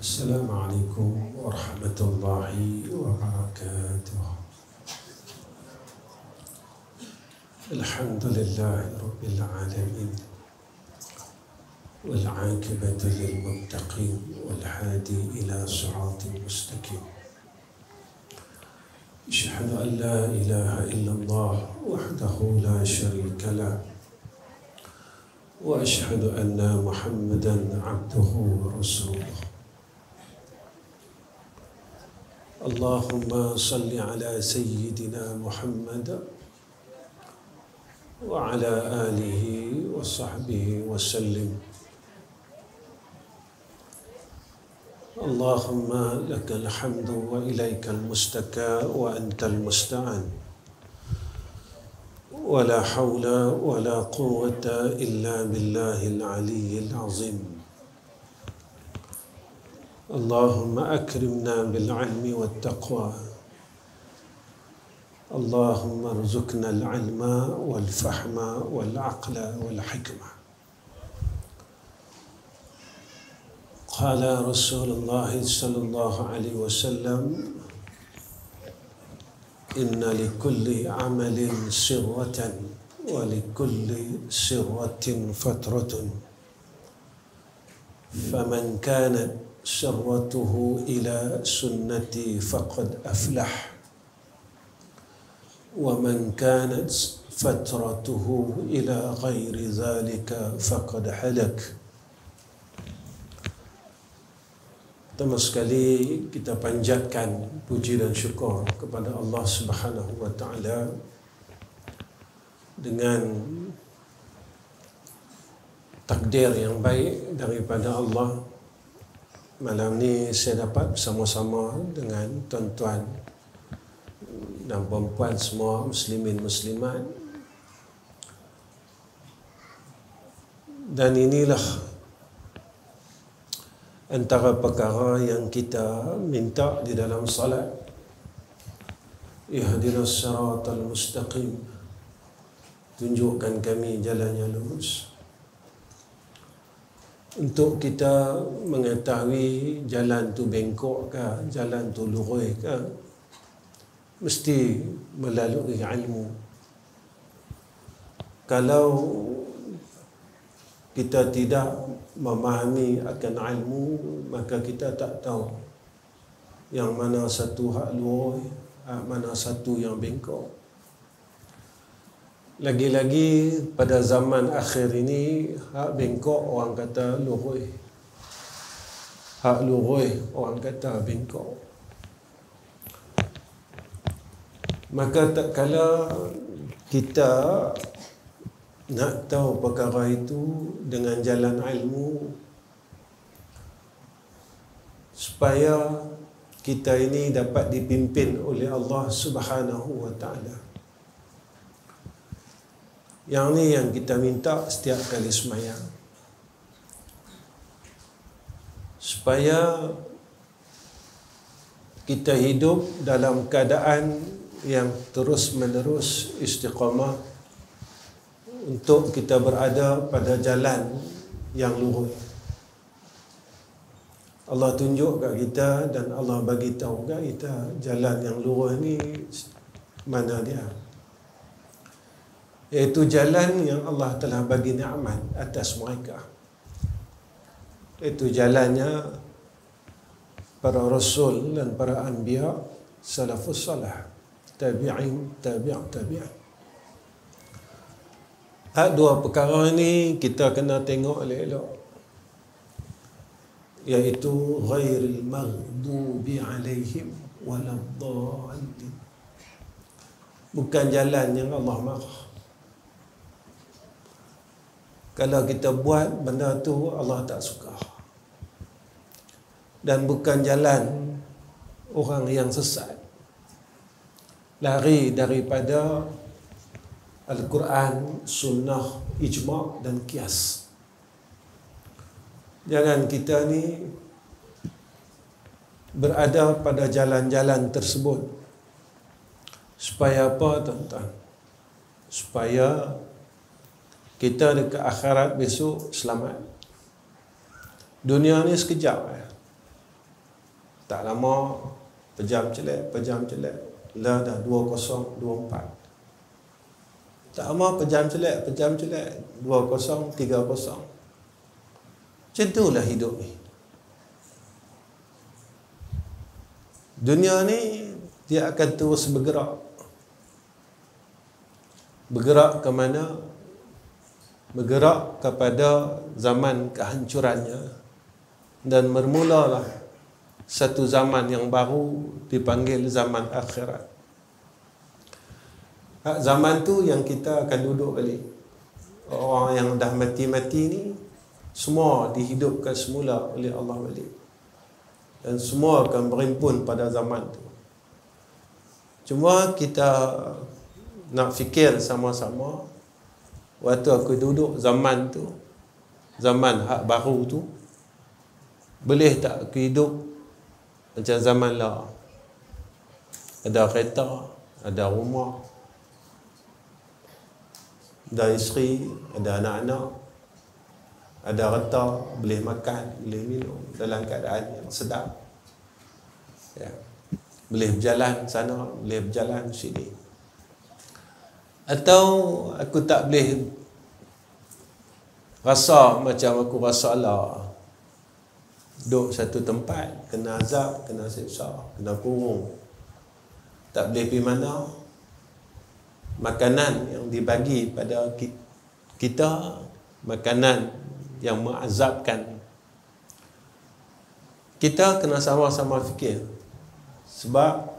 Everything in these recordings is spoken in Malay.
السلام عليكم ورحمة الله وبركاته. الحمد لله رب العالمين، والعاقبة للمتقين، والهادي إلى صراط مستقيم. أشهد أن لا إله إلا الله وحده لا شريك له، وأشهد أن محمدا عبده ورسوله. اللهم صل على سيدنا محمد وعلى آله وصحبه وسلم. اللهم لك الحمد وإليك المستكى وأنت المستعان، ولا حول ولا قوة إلا بالله العلي العظيم. اللهم أكرمنا بالعلم والتقوى، اللهم ارزقنا العلم والفهم والعقل والحكمة. قال رسول الله صلى الله عليه وسلم: إن لكل عمل سرة ولكل سرة فترة، فمن كانت سرته إلى سنتي فقد أفلح، ومن كانت فترته إلى غير ذلك فقد هلك. Pertama sekali kita panjatkan puji dan syukur kepada Allah Subhanahu wa taala dengan takdir yang baik daripada Allah. Malam ni saya dapat bersama-sama dengan tuan-tuan dan perempuan semua, muslimin muslimat, dan inilah antara perkara yang kita minta di dalam salat. Ihdinas siratal mustaqim, tunjukkan kami jalan yang lurus. Untuk kita mengetahui jalan tu bengkok ke, jalan tu lurus ke, mesti melalui ilmu. Kalau kita tidak memahami akan ilmu, maka kita tak tahu yang mana satu hak lurus, mana satu yang bengkok. Lagi-lagi pada zaman akhir ini, hak bengkok orang kata lurus, hak lurus orang kata bengkok. Maka tak kala kita nak tahu perkara itu dengan jalan ilmu, supaya kita ini dapat dipimpin oleh Allah Subhanahu wa taala. Yang ni yang kita minta setiap kali sembahyang, supaya kita hidup dalam keadaan yang terus-menerus istiqamah untuk kita berada pada jalan yang lurus. Allah tunjuk kat kita dan Allah bagi tahu kat kita jalan yang lurus ni mana dia. Iaitu jalan yang Allah telah bagi nikmat atas mereka. Itu jalannya para rasul dan para anbiya, salafus salah, tabi'in, tabi'in. Hak dua perkara ni kita kena tengok elok-elok, iaitu ghairil maghdubi alaihim waladdallin. Bukan jalan yang Allah marah. Kalau kita buat benda tu Allah tak suka. Dan bukan jalan orang yang sesat, lari daripada Al-Quran, Sunnah, Ijma' dan Qiyas. Jangan kita ni berada pada jalan-jalan tersebut. Supaya apa, tuan-tuan? Supaya kita dekat akhirat besok selamat. Dunia ni sekejap. Tak lama, pejam celek, lah dah 2024. Tak lama pejam celek, 2030. Macam itulah hidup ni. Dunia ni dia akan terus bergerak. Bergerak ke mana? Bergerak kepada zaman kehancurannya, dan bermulalah satu zaman yang baru dipanggil zaman akhirat. Zaman tu yang kita akan duduk balik. Orang yang dah mati-mati ni semua dihidupkan semula oleh Allah balik, dan semua akan berimpun pada zaman tu. Cuma kita nak fikir sama-sama, waktu aku duduk zaman tu, zaman hak baru tu, boleh tak aku hidup macam zaman lah? Ada kereta, ada rumah, ada isteri, ada anak-anak, ada harta, boleh makan, boleh minum dalam keadaan yang sedap, ya. Boleh berjalan sana, boleh berjalan sini. Atau aku tak boleh rasa macam aku rasa lah, duduk satu tempat, kena azab, kena siksa, kena kurung, tak boleh pergi mana. Makanan yang dibagi pada kita, makanan yang mengazabkan. Kita kena sama-sama fikir. Sebab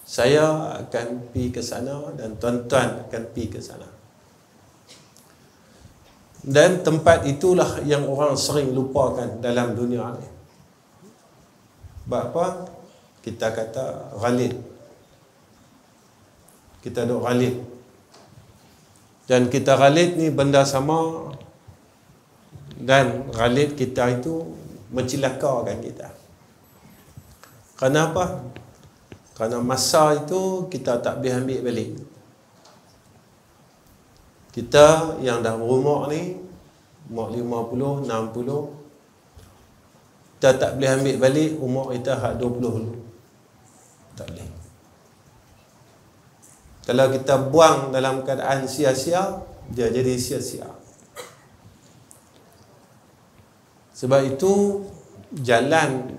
saya akan pergi ke sana, dan tuan-tuan akan pergi ke sana. Dan tempat itulah yang orang sering lupakan dalam dunia ni. Sebab apa? Kita kata ghalid. Kita duk ghalid. Dan kita ghalid ni benda sama, dan ghalid kita itu mencelakakan kita. Kenapa? Kerana masa itu kita tak boleh ambil balik. Kita yang dah berumur ni, umur 50, 60, kita tak boleh ambil balik umur kita hak 20 dulu. Tak boleh. Kalau kita buang dalam keadaan sia-sia, dia jadi sia-sia. Sebab itu jalan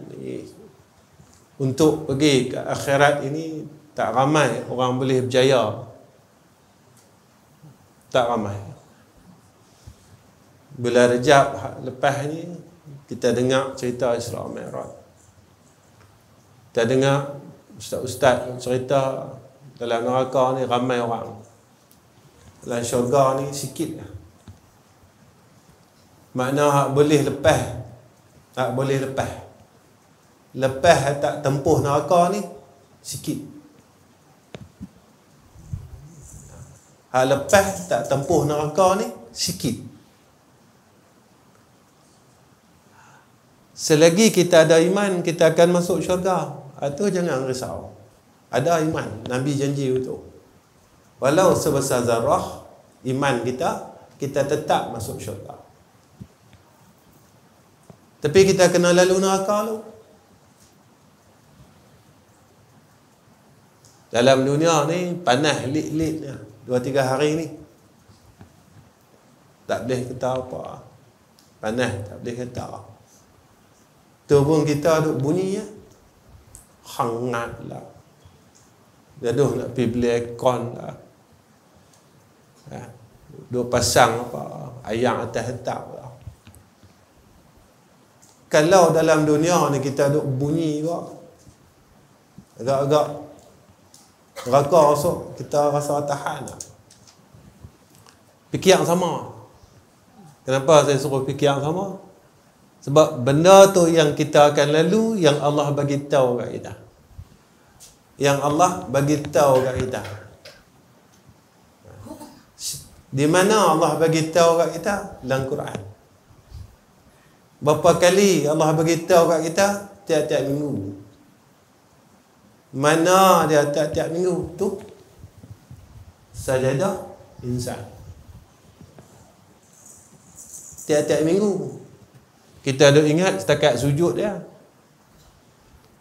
untuk pergi ke akhirat ini tak ramai orang boleh berjaya. Tak ramai. Bulan Rejab lepas ni kita dengar cerita Isra Mi'raj. Kita dengar ustaz-ustaz cerita dalam neraka ni ramai orang, dalam syurga ni sikit lah. Makna hak boleh lepas, hak boleh lepas tak tempuh neraka ni sikit. Hak lepas tak tempuh neraka ni sikit. Selagi kita ada iman, kita akan masuk syurga. Itu jangan risau. Ada iman, Nabi janji itu. Walau sebesar zarah iman kita tetap masuk syurga. Tapi kita kena lalu neraka lu. Dalam dunia ni panas lit-lit 2-3 hari ni. Tak boleh kata apa. Panas tak boleh kata. Tu pun kita duk bunyi ya. Hangat lah. Gaduh nak pergi beli aircon lah. Duk pasang apa ayam atas atap lah. Kalau dalam dunia ni kita duk bunyi juga, agak-agak neraka masuk, kita rasa tahan lah. Fikir yang sama. Kenapa saya suruh fikir yang sama? Sebab benda tu yang kita akan lalu, yang Allah bagi tahu kat kita. Yang Allah bagi tahu kat kita. Di mana Allah bagi tahu kat kita? Dalam Quran. Berapa kali Allah bagi tahu kat kita? Tiap-tiap minggu. Mana dia tiap-tiap minggu? Tu sajadah insan. Tiap-tiap minggu. Kita ada ingat setakat sujud dia.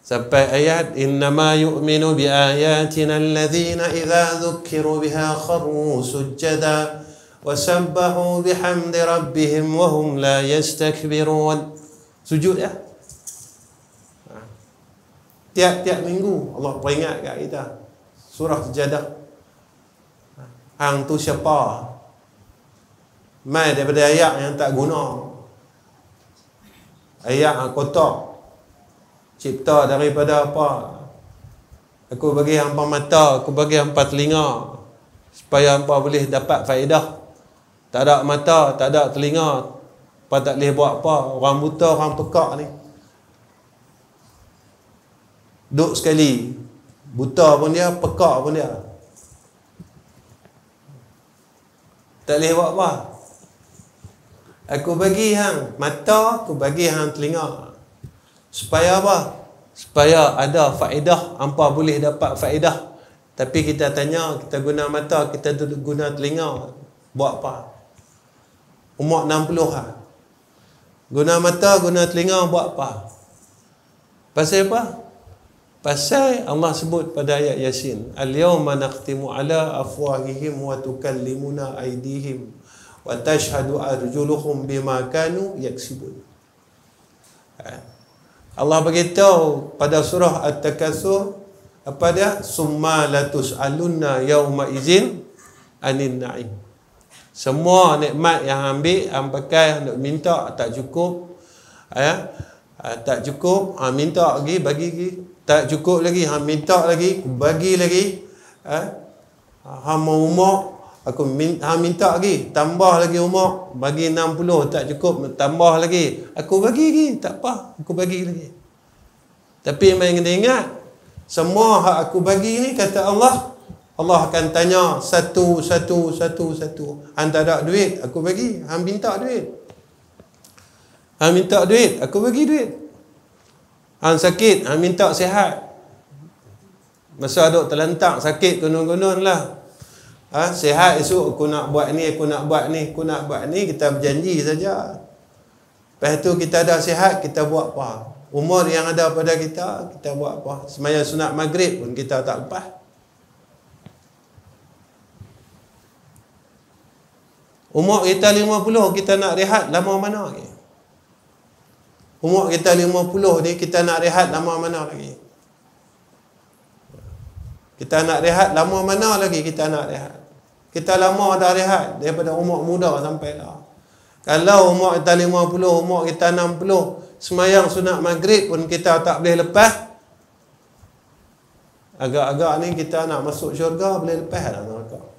sampai ayat innama yu'minu bi ayatina alladhina idza dzukiru biha kharru sujada wa sabbahu bihamdi rabbihim wa hum la yastakbirun. Sujud ya. Tiap-tiap minggu Allah peringat kat kita surah Sajadah. Hang tu siapa? Mai daripada ayat yang tak guna, ayat yang kotor, cipta daripada apa? Aku bagi hampa mata, aku bagi hampa telinga, supaya hampa boleh dapat faedah. Tak ada mata, tak ada telinga, apa tak boleh buat apa. Orang buta, orang pekak ni duduk sekali, buta pun dia, pekak pun dia, tak boleh buat apa. Aku bagi hang mata, aku bagi hang telinga, supaya apa? Supaya ada faedah, hampa boleh dapat faedah. Tapi kita tanya, kita guna mata, kita guna telinga, buat apa? Umur 60 lah. Guna mata, guna telinga, buat apa? Pasal apa? Pasal Allah sebut pada ayat Yasin, al-yawma naqtimu ala afwahihim wa tukallimuna aydihim wa tashhadu arjuluhum bima kanu yaksibun. Allah beritahu pada surah At-Takatsur, apa dia? Summa latus'alunna yawma izin anin na'im. Semua nikmat yang ambil, hang pakai, nak minta tak cukup, tak cukup, hang minta lagi, bagi lagi, tak cukup lagi, hang minta lagi, bagi lagi, hang mau umur, hang minta lagi, tambah lagi umur, bagi 60 tak cukup, tambah lagi, aku bagi lagi, tak apa, aku bagi lagi. Tapi yang kena ingat, semua hak aku bagi ni, kata Allah, Allah akan tanya satu. Hang tak ada duit, aku bagi. Hang minta duit, hang minta duit, aku bagi duit. Hang sakit, hang minta sihat. Masa duk terlentak sakit gunung-gunung lah, sihat esok aku nak buat ni, aku nak buat ni, kita berjanji saja. Lepas tu kita ada sihat, kita buat apa? Umur yang ada pada kita, kita buat apa? Sembahyang sunat maghrib pun kita tak lepas. Umur kita 50, kita nak rehat lama mana lagi? Umur kita 50 ni, kita nak rehat lama mana lagi? Kita nak rehat lama mana lagi? Kita nak rehat. Kita lama dah rehat daripada umur muda sampai lah. Kalau umur kita 50, umur kita 60, sembahyang sunat maghrib pun kita tak boleh lepas. Agak-agak ni kita nak masuk syurga, boleh lepas dah neraka.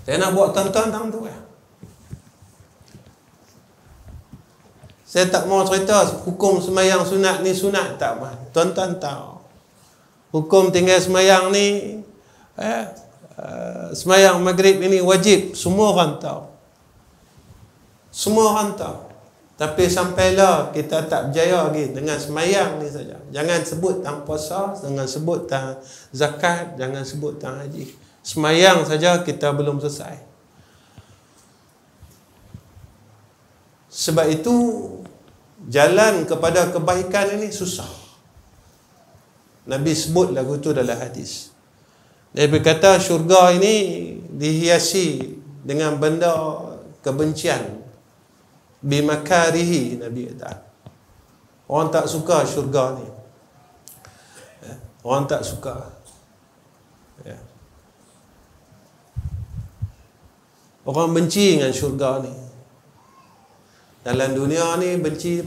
Saya nak buat tonton tang tu ya. Saya tak mau cerita hukum sembahyang sunat ni sunat tak mah. Tuan-tuan tahu. Hukum tinggal sembahyang ni, sembahyang maghrib ini wajib, semua orang tahu. Semua orang tahu. Tapi sampailah kita tak berjaya lagi dengan sembahyang ni saja. Jangan sebut tang puasa, jangan sebut tang zakat, jangan sebut tang haji. Sembahyang saja kita belum selesai. Sebab itu jalan kepada kebaikan ini susah. Nabi sebut lagu tu dalam hadis. Dia berkata syurga ini dihiasi dengan benda kebencian, bimakarihi, Nabi kata. Orang tak suka syurga ni. Orang tak suka. Ya. Orang benci dengan syurga ni. Dalam dunia ni benci,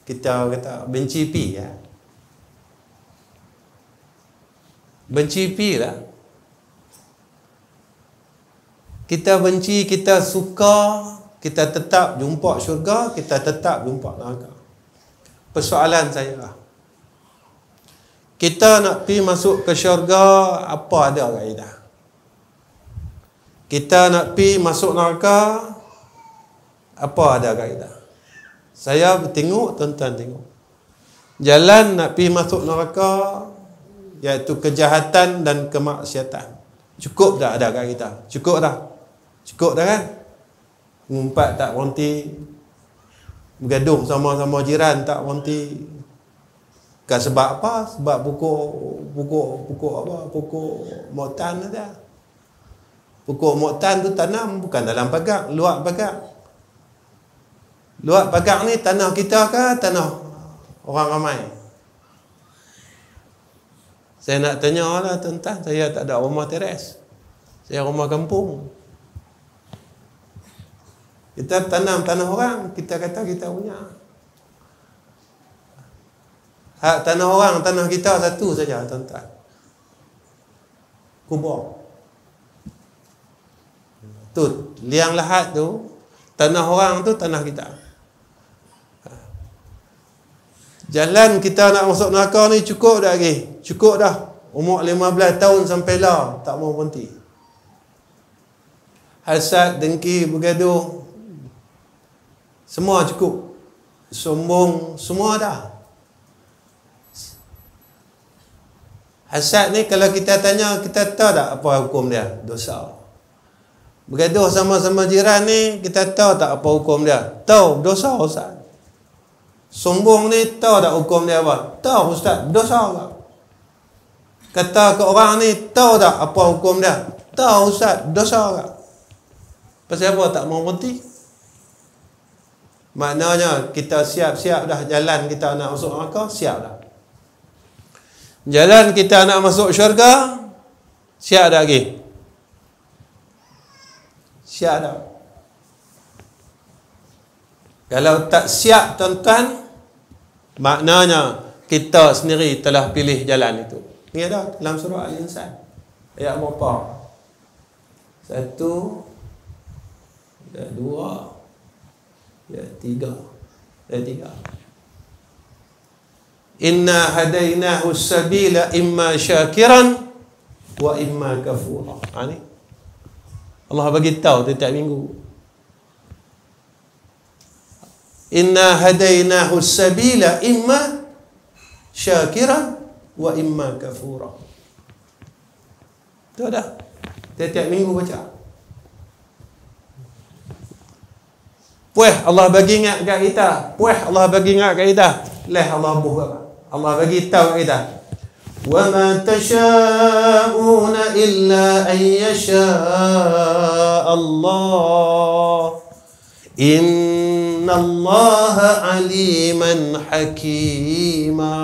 kita kata benci pi ya. Benci pi lah. Kita benci, kita suka, kita tetap jumpa syurga, kita tetap jumpa neraka. Persoalan saya lah, kita nak pi masuk ke syurga, apa ada kaedah? Kita nak pi masuk neraka, apa ada kaedah? Saya tengok, tuan-tuan tengok. Jalan nak pi masuk neraka, iaitu kejahatan dan kemaksiatan. Cukup dah ada kaedah? Cukup dah? Cukup dah kan? Ngumpat tak berhenti, bergaduh sama-sama jiran tak berhenti, Kan sebab apa? Sebab pokok apa? Pokok motan ada. Pokok motan tu tanam bukan dalam pagar, luar pagar. Luar pagar ni tanah kita ke tanah orang ramai? Saya nak tanya lah tuan-tuan, saya tak ada rumah teres. Saya rumah kampung. Kita tanam tanah orang, kita kata kita punya. Hak tanah orang, tanah kita satu saja tuan-tuan. Kubur. Tu, liang lahat tu, tanah orang tu tanah kita. Jalan kita nak masuk neraka ni cukup dah lagi. Cukup dah. Umur 15 tahun sampai lah, tak mau berhenti. Hasad, dengki, bergaduh, semua cukup. Sombong, semua dah. Hasad ni kalau kita tanya, kita tahu tak apa hukum dia? Dosa. Bergaduh sama-sama jiran ni, kita tahu tak apa hukum dia? Tahu, dosa Ustaz. Sombong ni tahu tak hukum dia apa? Tahu Ustaz, dosa tak? Kata ke orang ni, tahu tak apa hukum dia? Tahu Ustaz, dosa tak? Pasal apa tak mau berhenti? Maknanya kita siap-siap dah jalan kita nak masuk neraka, siap dah. Jalan kita nak masuk syurga, siap dah lagi. Siap dah. Kalau tak siap tuan-tuan, maknanya kita sendiri telah pilih jalan itu. Ini ada dalam surah Al-Insan. Ayat berapa? 1, 2, ayat 3. Ayat 3. Inna hadainahu sabila imma syakiran wa imma kafura. Ini Allah bagi tahu setiap minggu. Inna hadainahu sabila imma syakiran wa imma kafura. Itu dah. Setiap minggu baca. Puih Allah bagi ingat kat kita. Puih Allah bagi ingat kat kita. Leh Allah buh. Allah bagi tahu kat kita. Wa ma tasha'una illa an yasha Allah. Inna Allah aliman hakima.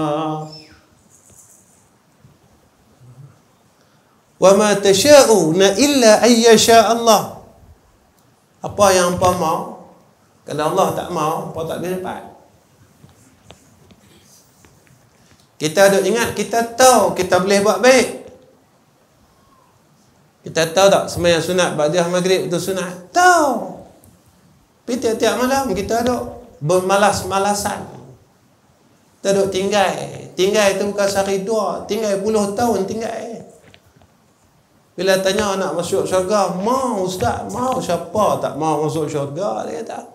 Wa ma tasha'una illa an yasha Allah. Apa yang hangpa mau, kalau Allah tak mau, apa tak boleh dapat. Kita duk ingat, kita tahu kita boleh buat baik. Kita tahu tak sembahyang sunat ba'da maghrib itu sunat? Tahu. Tapi tiap-tiap malam kita duk bermalas-malasan. Kita duk tinggal. Tinggal itu bukan sehari dua, tinggal puluh tahun tinggal. Bila tanya nak masuk syurga, mau Ustaz, mau. Siapa tak mau masuk syurga? Dia kata.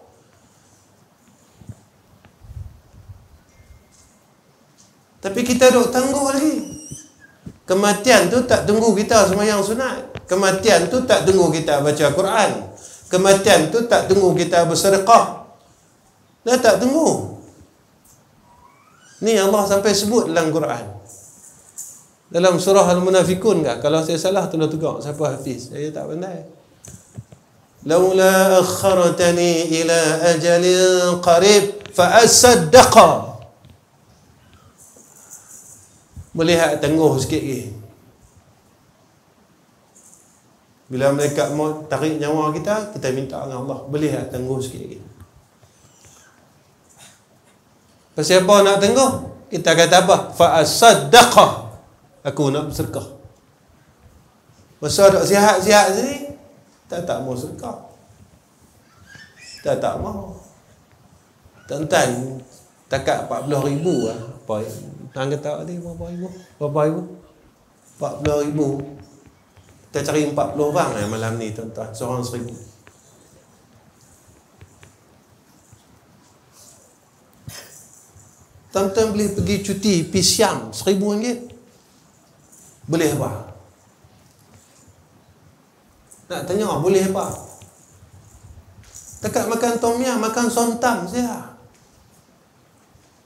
Tapi kita duk tangguh lagi. Kematian tu tak tunggu kita sembahyang sunat. Kematian tu tak tunggu kita baca Quran. Kematian tu tak tunggu kita bersedekah. Dia tak tunggu. Ni Allah sampai sebut dalam Quran. Dalam surah Al-Munafikun kan? Kalau saya salah tolong tegak siapa hafiz. Saya tak pandai. Laula akhartani ila ajalin qarib fa asaddaqa. Boleh tangguh sikit lagi. Bila mereka mau tarik nyawa kita, kita minta dengan Allah, boleh tangguh sikit lagi. Pasal apa nak tangguh? Kita kata apa? Fa asaddaqa. Aku nak bersedekah. Masa duk sihat-sihat sini, tak mau sedekah. Tak mau. Tuan-tuan, takat 40,000 lah. Apa hang kata tadi berapa ribu? 40,000. Kita cari 40 orang malam ni tuan-tuan, seorang 1,000. Tuan-tuan boleh pergi cuti pergi Siam RM1,000. Boleh apa? Nak tanya boleh apa? Dekat makan tom yum, makan sontam saja.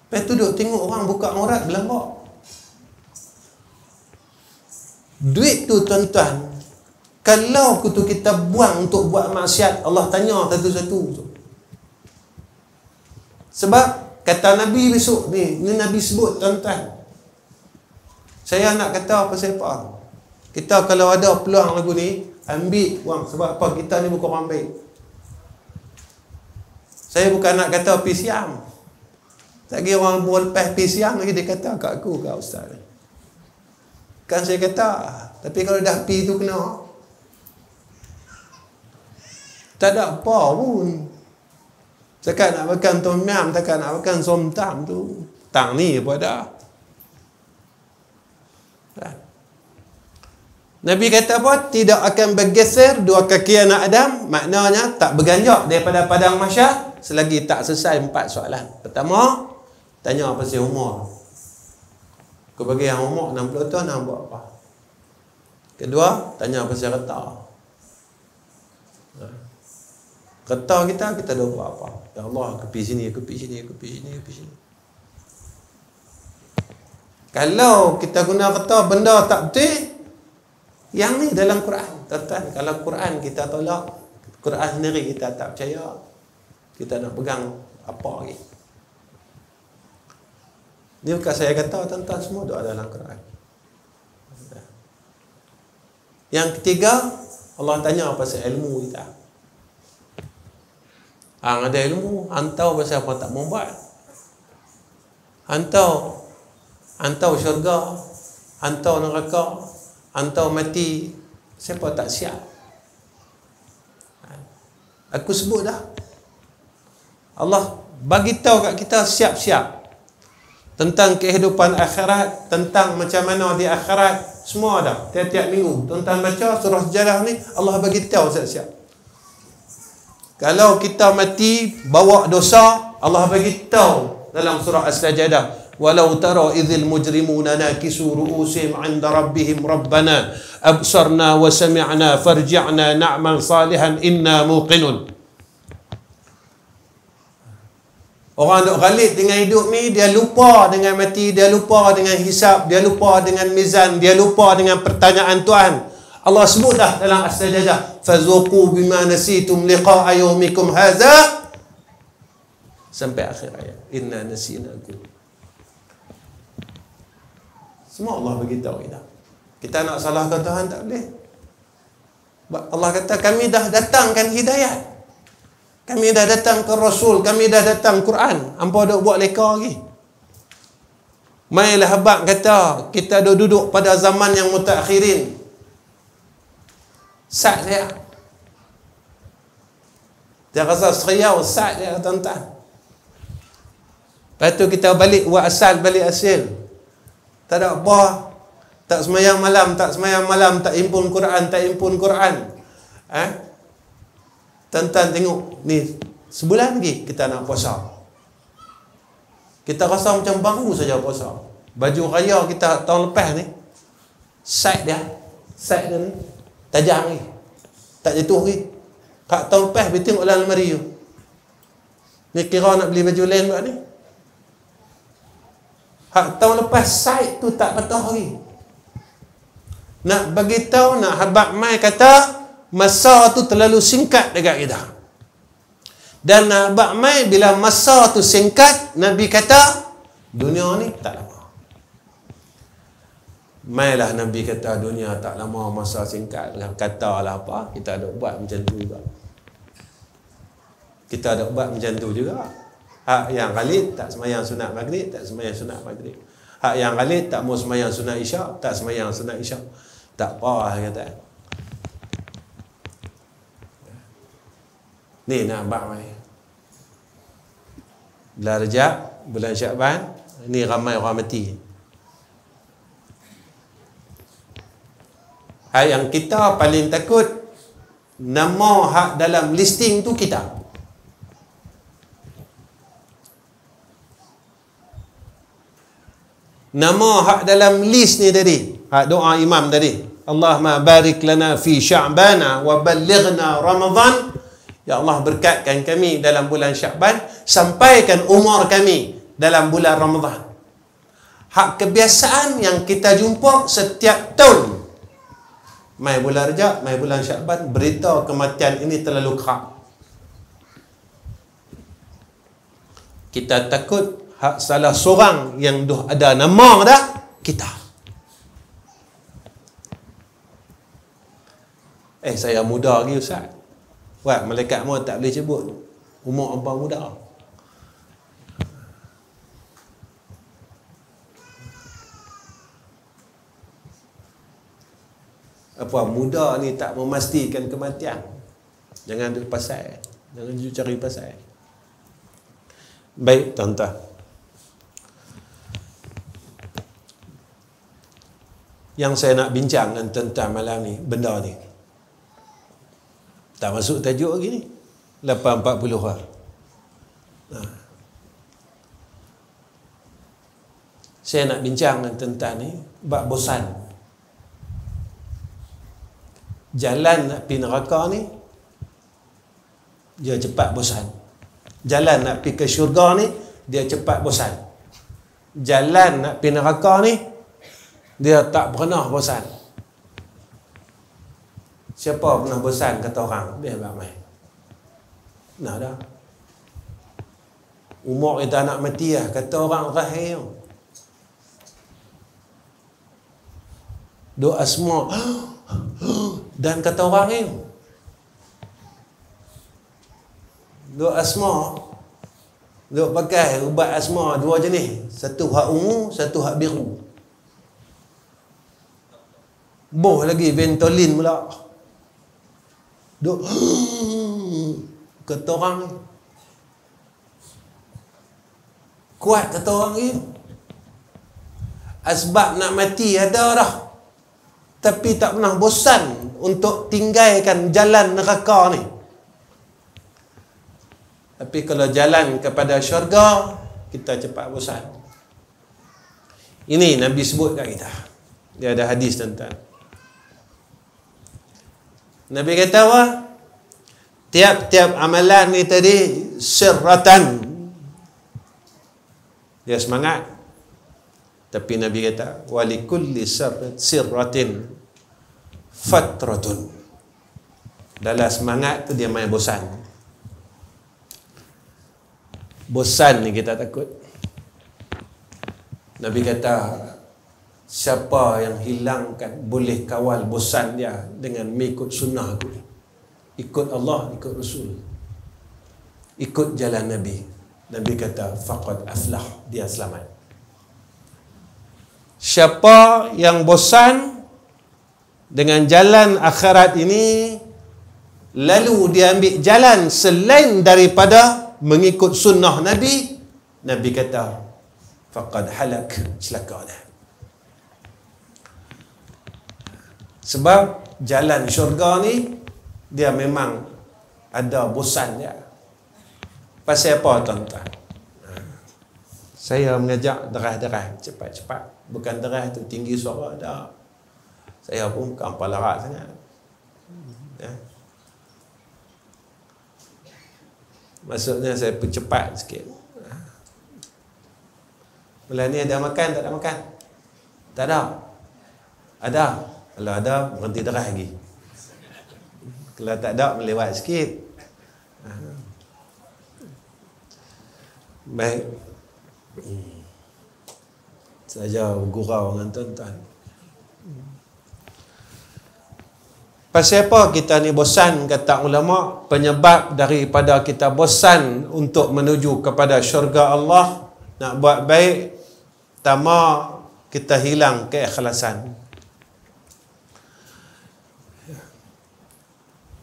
Lepas tu duk tengok orang buka aurat berlambak. Duit tu tuan-tuan, kalau kita buang untuk buat maksiat, Allah tanya satu-satu. Sebab kata Nabi besok ni Nabi sebut tuan-tuan. Saya nak kata pasal apa? Kita kalau ada peluang lagu ni, ambil wang. Sebab apa? Kita ni bukan orang baik. Saya bukan nak kata pergi siam. Tak kira orang buat lepas pergi siam lagi, dia kata kat aku, kat ustaz. Kan saya kata, tapi kalau dah pergi tu kena. Tak ada apa pun. Takkan nak makan tom yam, takkan nak makan som tam tu. Tang ni pun ada. Nabi kata apa? Tidak akan bergeser dua kaki anak Adam. Maknanya tak berganjak daripada padang mahsyar selagi tak selesai 4 soalan. Pertama, tanya pasal umur. Kau bagi yang umur 60 tahun nak buat apa? Kedua, tanya pasal reta. Reta kita dah buat apa? Ya Allah, aku pergi sini, aku pergi sini, aku pergi sini, aku pergi sini. Kalau kita guna reta benda tak betul, yang ni dalam Quran, tuan-tuan. Kalau Quran kita tolak, Quran sendiri kita tak percaya, kita nak pegang apa lagi? Ni bukan saya kata, tuan-tuan, semua doa dalam Quran. Yang ketiga, Allah tanya pasal ilmu kita. Hang ada ilmu, hantau pasal apa tak mau buat. Hantau syurga, hantau neraka, hantau mati, siapa tak siap? Aku sebut dah. Allah bagi tahu kat kita siap-siap tentang kehidupan akhirat, tentang macam mana di akhirat, semua dah. Tiap-tiap minggu tuan-tuan baca surah Sejarah ni, Allah bagi tahu siap-siap. Kalau kita mati bawa dosa, Allah bagi tahu dalam surah As-Sajdah, walau tara idzil mujrimuna nakisu ru'usihim 'inda rabbihim rabbana absarna wa sami'na farji'na na'mal salihan inna muqinun. Orang duk ghalib dengan hidup ni, dia lupa dengan mati, dia lupa dengan hisab, dia lupa dengan mizan, dia lupa dengan pertanyaan Tuhan. Allah sebut dah dalam As-Sajdah, fazuqu bima nasitum liqa'a yaumikum hadza, sampai akhir ayat, inna nasinakum. Semua Allah beritahu kita. Kita nak salahkan Tuhan tak boleh. Allah kata kami dah datangkan hidayat, kami dah datang ke Rasul, kami dah datang Quran. Hampa duk buat leka lagi. Mailah habaq kata kita duduk pada zaman yang mutakhirin. Sat dia. Dia rasa seriau, sat dia tuan-tuan. Lepas tu kita balik buat asal, balik asil. Tak ada apa. Tak semayang malam, tak impun Quran. Tuan-tuan tengok ni, sebulan lagi kita nak puasa. Kita rasa macam baru saja puasa. Baju raya kita tahun lepas ni, side dia ni tajam ni, tak jatuh ni. Kat tahun lepas dia tengok dalam lemari tu, ni kira nak beli baju lain buat ni. Hak tahun lepas side tu tak patah lagi. Nak bagi tahu, nak habaq mai kata masa tu terlalu singkat dekat kita. Dan nak habaq mai bila masa tu singkat, Nabi kata dunia ni tak lama. Mailah Nabi kata dunia tak lama, masa singkat. Katalah apa, kita ada buat macam tu juga. Kita ada buat macam tu juga. Hak yang ghalid tak semayang sunat maghrib, tak semayang sunat maghrib. Hak yang ghalid tak mau semayang sunat isyak, tak semayang sunat isyak. Tak apa kata. Ni nak bak mai. Bulan Rajab, bulan Syakban, ni ramai orang mati. Yang kita paling takut, nama hak dalam listing tu kita. Nama hak dalam list ni tadi, hak doa imam tadi, Allahumma barik lana fi sya'bana wa ballighna Ramadan. Ya Allah, berkatkan kami dalam bulan Syakban, sampaikan umur kami dalam bulan Ramadan. Hak kebiasaan yang kita jumpa setiap tahun. Mai bulan Rejab, mai bulan Syakban, berita kematian ini terlalu kerap. Kita takut hak salah seorang yang dah ada nama dah kita. Saya muda lagi Ustaz. Wah, malaikat maut tak boleh sebut umur apa muda. Apa muda ni tak memastikan kematian. Jangan duk pasal. Jangan duk cari pasal. Baik, tuan-tuan. Yang saya nak bincang dengan tuan-tuan malam ni, benda ni. Tak masuk tajuk lagi ni. 8.40 lah. Saya nak bincang dengan tuan-tuan ni, bab bosan. Jalan nak pergi neraka ni, dia cepat bosan. Jalan nak pergi ke syurga ni, dia cepat bosan. Jalan nak pergi neraka ni, dia tak pernah bosan. Siapa pernah bosan kata orang? Biar main. Nah dah. Umur kita nak mati lah. Kata orang rahim. Doa semua. Dan kata orang ni. Doa asma. Duk pakai ubat asma 2 jenis. Satu hak ungu, satu hak biru. Boh lagi Ventolin pula. Duk kata orang ni. Kuat kata orang ni. Asbab nak mati ada dah. Tapi tak pernah bosan untuk tinggalkan jalan neraka ni. Tapi kalau jalan kepada syurga, kita cepat bosan. Ini Nabi sebut kat kita. Dia ada hadis tentang. Nabi kata apa? Tiap-tiap amalan ni tadi sirratan. Dia semangat. Tapi Nabi kata walikulli sirratin fatratun. Dalam semangat tu dia main bosan. Bosan ni kita takut. Nabi kata siapa yang hilangkan boleh kawal bosan dia dengan mengikut sunnah aku. Ikut Allah, ikut Rasul. Ikut jalan Nabi. Nabi kata faqad aflah, dia selamat. Siapa yang bosan dengan jalan akhirat ini lalu dia ambil jalan selain daripada mengikut sunnah Nabi, Nabi kata faqad halak, celaka dah. Sebab jalan syurga ni dia memang ada bosan dia. Pasal apa tuan-tuan? Saya mengajak derah-derah cepat-cepat. Bukan derah tu tinggi suara dah. Saya pun bukan palarak sangat. Ya. Maksudnya saya percepat sikit. Bulan ni ada makan tak ada makan? Tak ada. Ada. Kalau ada berhenti derah lagi. Kalau tak ada melewat sikit. Baik. Saja gurau dengan tuan-tuan. Pasal apa kita ni bosan, kata ulama? Penyebab daripada kita bosan untuk menuju kepada syurga Allah, nak buat baik, pertama kita hilang keikhlasan.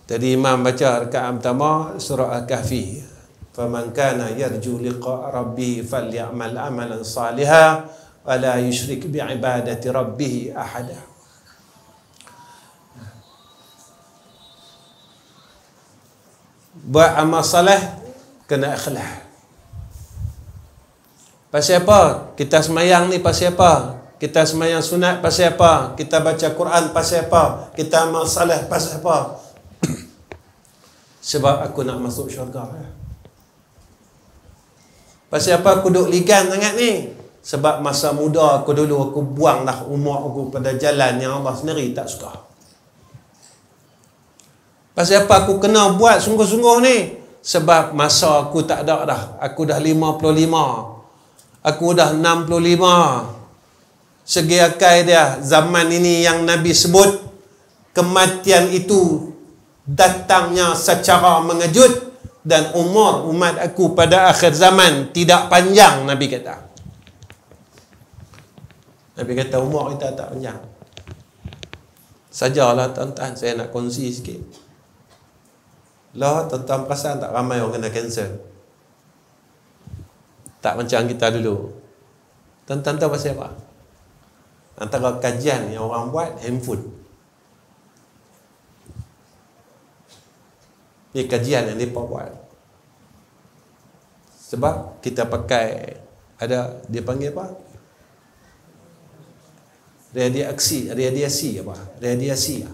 Tadi Imam baca rakaat pertama surah Al-Kahfi. Faman kana yarju liqa rabbih falyamal amalan salihan wa la yusyrik bi ibadati rabbih ahada. Buat amal soleh kena ikhlas. Pasal apa? Kita semayang ni pasal apa? Kita semayang sunat pasal apa? Kita baca Quran pasal apa? Kita amal soleh pasal apa? Sebab aku nak masuk syurga. Pasal apa aku duk ligan sangat ni? Sebab masa muda aku dulu aku buang dah umur aku pada jalan yang Allah sendiri tak suka. Pasal apa aku kena buat sungguh-sungguh ni? Sebab masa aku tak ada dah. Aku dah 55. Aku dah 65. Segi akal dia, zaman ini yang Nabi sebut, kematian itu datangnya secara mengejut, dan umur umat aku pada akhir zaman tidak panjang, Nabi kata. Nabi kata umur kita tak panjang. Sajalah tuan-tuan, saya nak kongsi sikit. Lah, tuan-tuan perasan tak ramai orang kena kanser? Tak macam kita dulu. Tuan-tuan tahu pasal apa? Antara kajian yang orang buat, handphone. Ini kajian yang mereka buat. Sebab kita pakai, ada, dia panggil apa? Radiasi apa? Radiasi.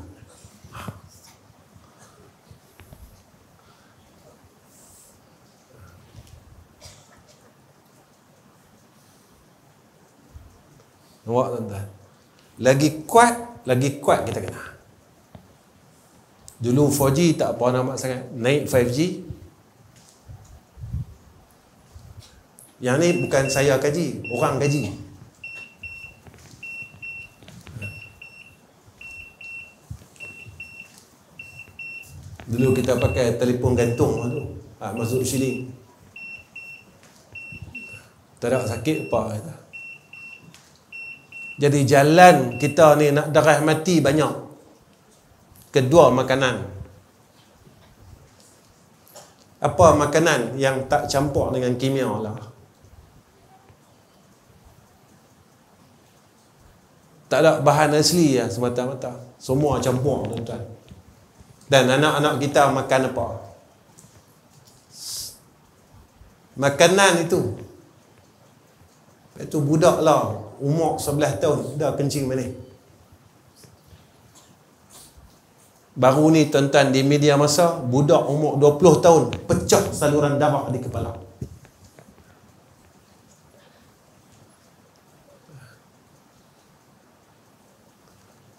Nampak tuan-tuan? Lagi kuat kita kena. Dulu 4G tak apa nak sangat. Naik 5G. Yang ni bukan saya kaji, orang kaji. Dulu kita pakai telefon gantung tu, masuk shilling. Tak ada sakit apa kata. Jadi jalan kita ni nak darah mati banyak. Kedua, makanan. Apa makanan yang tak campur dengan kimia lah? Tak ada bahan asli lah semata-mata. Semua campur, tuan-tuan. Dan anak-anak kita makan apa? Makanan itu. Itu budak lah, umur 11 tahun, dah kencing mana? Baru ni tuan-tuan di media masa, budak umur 20 tahun pecah saluran darah di kepala.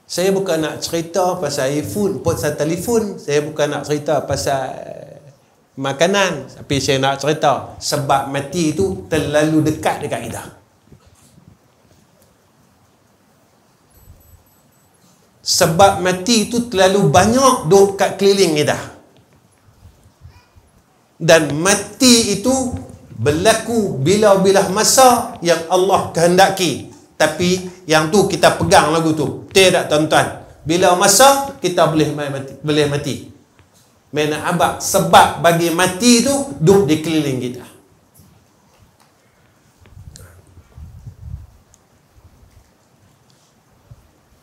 Saya bukan nak cerita pasal iPhone, pasal telefon. Saya bukan nak cerita pasal makanan. Tapi saya nak cerita sebab mati itu terlalu dekat dekat kita. Sebab mati itu terlalu banyak duduk kat keliling kita. Dan mati itu berlaku bila-bila masa yang Allah kehendaki. Tapi yang tu kita pegang lagu tu. Tidak tuan-tuan. Bila masa kita boleh mati. Mana abang sebab bagi mati tu duduk di keliling kita.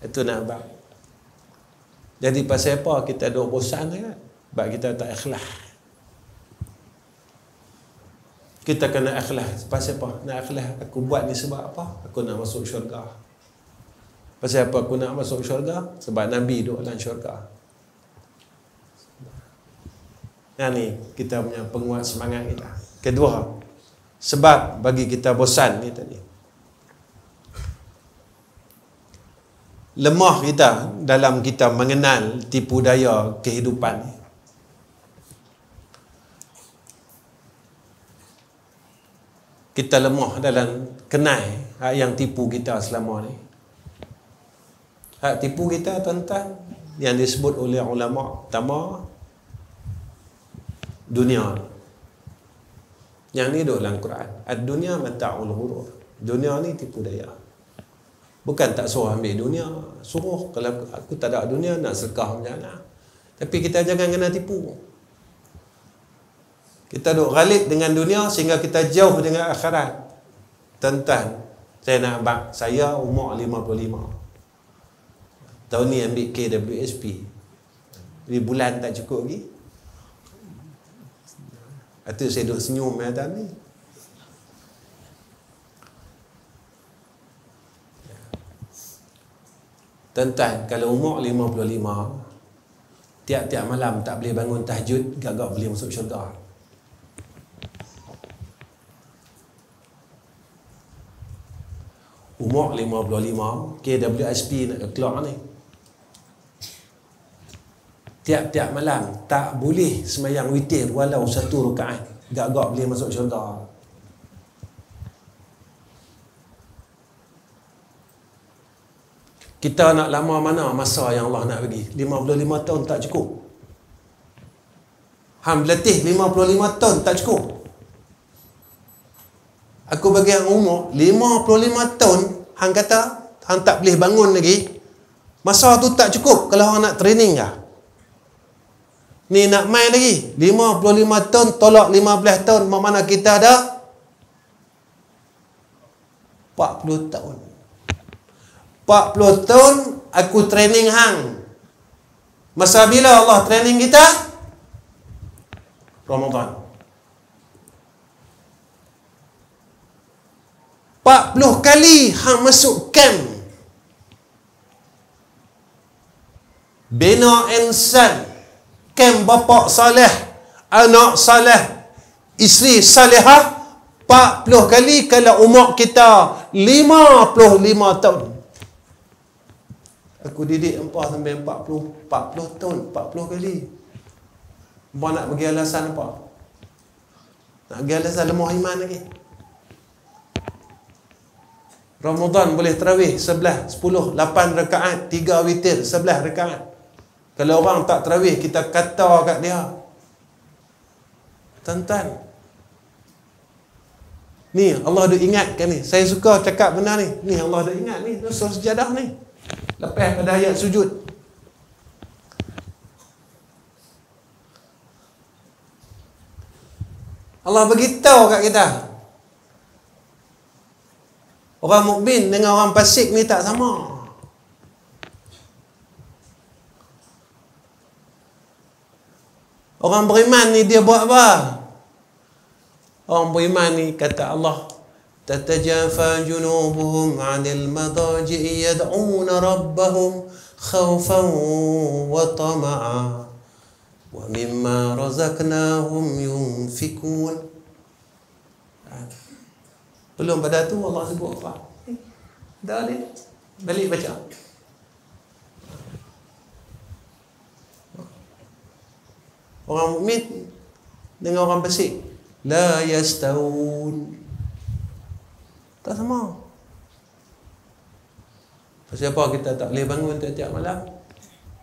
Itu nak abang. Jadi pasal apa kita duduk bosan kan? Sebab kita tak ikhlas. Kita kena ikhlas. Pasal apa? Nak ikhlas. Aku buat ni sebab apa? Aku nak masuk syurga. Pasal apa aku nak masuk syurga? Sebab Nabi duduk dalam syurga. Yang ni kita punya penguat semangat kita. Kedua, sebab bagi kita bosan ni tadi. Lemah kita dalam kita mengenal tipu daya kehidupan ni. Kita lemah dalam kenal hak yang tipu kita selama ni. Hak tipu kita tuan-tuan yang disebut oleh ulama pertama, dunia. Yang ni duduk dalam Quran. Ad-dunya mata'ul ghurur. Dunia ni tipu daya. Bukan tak suruh ambil dunia, suruh kalau aku tak ada dunia nak sedekah macam mana. Tapi kita jangan kena tipu. Kita duk ghalib dengan dunia sehingga kita jauh dengan akhirat. Tuan-tuan, saya nak abang, saya umur 55. Tahun ni ambil KWSP. Jadi bulan tak cukup lagi. Itu saya duk senyum atas ni. Tuan-tuan, kalau umur 55, tiap-tiap malam tak boleh bangun tahajud, gagak boleh masuk syurga. Umur 55, KWSP nak keluar ni. Tiap-tiap malam tak boleh semayang witir walau 1 rakaat. Gak-gak boleh masuk syurga. Kita nak lama mana masa yang Allah nak bagi? 55 tahun tak cukup. Hang berlatih 55 tahun tak cukup. Aku bagi hang umur 55 tahun, hang kata hang tak boleh bangun lagi. Masa tu tak cukup kalau hang nak training kah? Ni nak main lagi 55 tahun tolak 15 tahun, mana kita dah 40 tahun. 40 tahun aku training hang. Masa bila Allah training kita? Ramadan. 40 kali hang masuk camp bina insan, camp bapa saleh, anak saleh, isteri salihah. 40 kali kalau umur kita 55 tahun. Aku didik empah sampai 40 tahun, 40 kali. Empah nak bagi alasan apa? Nak bagi alasan lemah iman lagi. Ramadan boleh tarawih 11, 10, 8 rakaat, 3 witir, 11 rakaat. Kalau orang tak tarawih, kita kata kat dia. Tuan-tuan, ni Allah dah ingatkan ni. Saya suka cakap benda ni. Ni Allah dah ingat ni. Surah sejadah ni. Lepas pada ayat sujud. Allah beritahu kat kita. Orang mukmin dengan orang fasik ni tak sama. Orang beriman ni dia buat apa? Orang beriman ni kata Allah, tatajafa junubuhum 'anil madaji'i yad'una rabbahum khawfan wa tama'a wa mimma razaqnahum yunfikun. Belum pada tu Allah sebut apa? Dah ni balik baca. Orang mukmin dengan orang fasik la yastawun. Tak sama. Pasal apa kita tak boleh bangun tiap-tiap malam?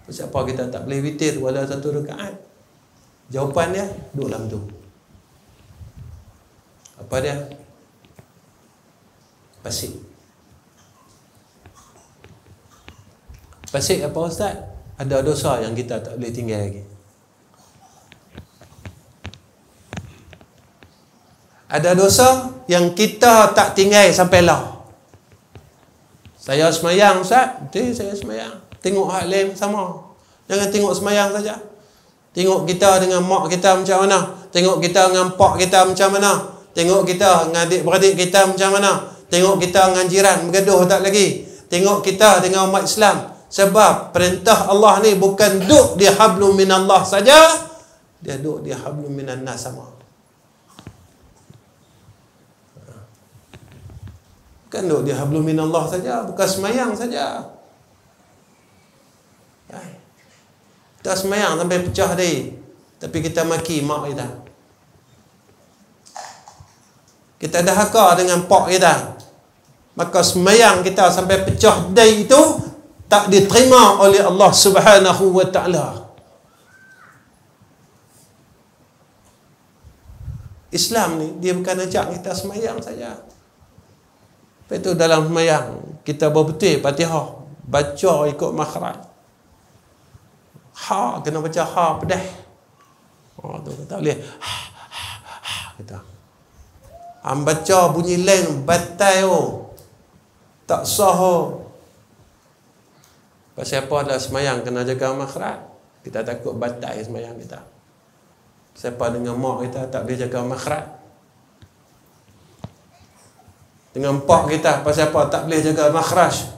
Pasal apa kita tak boleh witir walau 1 rakaat? Jawapan dia duduk dalam tu. Apa dia? Fasik. Fasik apa Ustaz? Ada dosa yang kita tak boleh tinggal lagi. Ada dosa yang kita tak tinggal sampai lah. Saya semayang Ustaz, betul saya semayang. Tengok hak lain sama. Jangan tengok semayang saja. Tengok kita dengan mak kita macam mana. Tengok kita dengan pak kita macam mana. Tengok kita dengan adik-beradik kita macam mana. Tengok kita dengan jiran bergaduh tak lagi. Tengok kita dengan umat Islam. Sebab perintah Allah ni bukan duk di hablum minallah saja, dia duk di hablum minan nas sama. Bukan duk di hablum minallah saja, bukan semayang saja. Kita semayang sampai pecah dia, tapi kita maki mak kita. Kita dahaka dengan pak kita. Maka semayang kita sampai pecah dai itu tak diterima oleh Allah Subhanahu wa taala. Islam ni dia bukan ajak kita semayang saja. Lepas tu dalam semayang kita berbetul Fatihah, baca ikut makhraj. Ha kena baca ha pedas. Oh tu tak boleh. Kita. Baca bunyi lain batal tak sah. Pasal apa adalah semayang kena jaga makhraj. Kita takut batal semayang kita. Siapa dengan mak kita tak boleh jaga makhraj. Dengan pak kita pasal apa tak boleh jaga makhraj.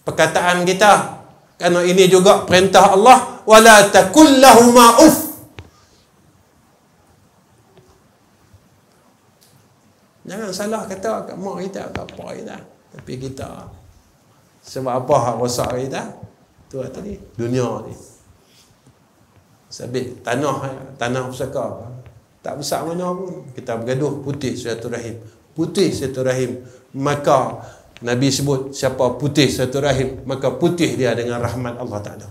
Perkataan kita, kerana ini juga perintah Allah, wala takul lahuma uff. Jangan salah kata kat mak kita, kat apa kita. Tapi kita sebab apa hak rosak kita? Tu tadi dunia ni. Sabit tanah pusaka tak besar mana pun kita bergaduh putih silaturahim. Putih silaturahim. Maka Nabi sebut siapa putih silaturahim, maka putih dia dengan rahmat Allah Taala.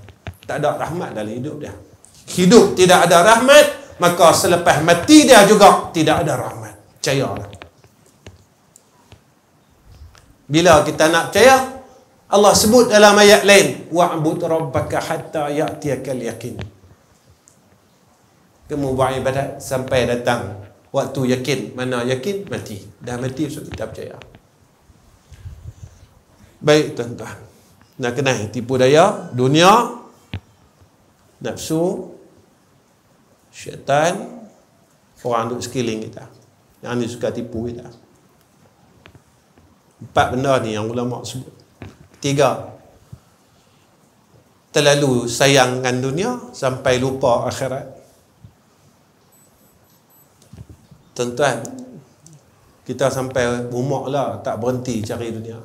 Tak ada rahmat dalam hidup dia. Hidup tidak ada rahmat, maka selepas mati dia juga tidak ada rahmat. Percayalah. Bila kita nak percaya, Allah sebut dalam ayat lain, wa'bud rabbaka hatta ya'tiyakal yaqin. Kamu buat ibadat sampai datang waktu yakin. Mana yakin? Mati. Dah mati, so kita percaya. Baik tuan-tuan, nak kenal tipu daya dunia, nafsu, syaitan, orang duk sekeliling kita yang ni suka tipu kita. 4 benda ni yang ulama sebut. 3, terlalu sayangkan dunia sampai lupa akhirat. Tuan-tuan, kita sampai umur lah tak berhenti cari dunia.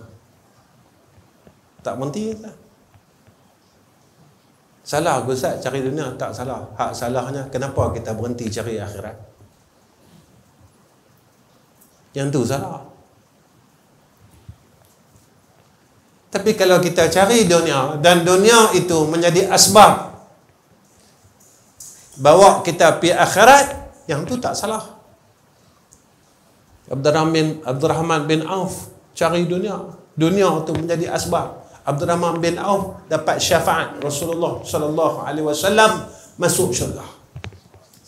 Tak berhenti kita. Salah ke Ustaz cari dunia? Tak salah. Hak salahnya kenapa kita berhenti cari akhirat. Yang tu salah. Tapi kalau kita cari dunia dan dunia itu menjadi asbab bawa kita pergi akhirat, yang tu tak salah. Abdurrahman bin Auf cari dunia. Dunia itu menjadi asbab. Abdurrahman bin Auf dapat syafaat Rasulullah sallallahu alaihi wasallam masuk syurga.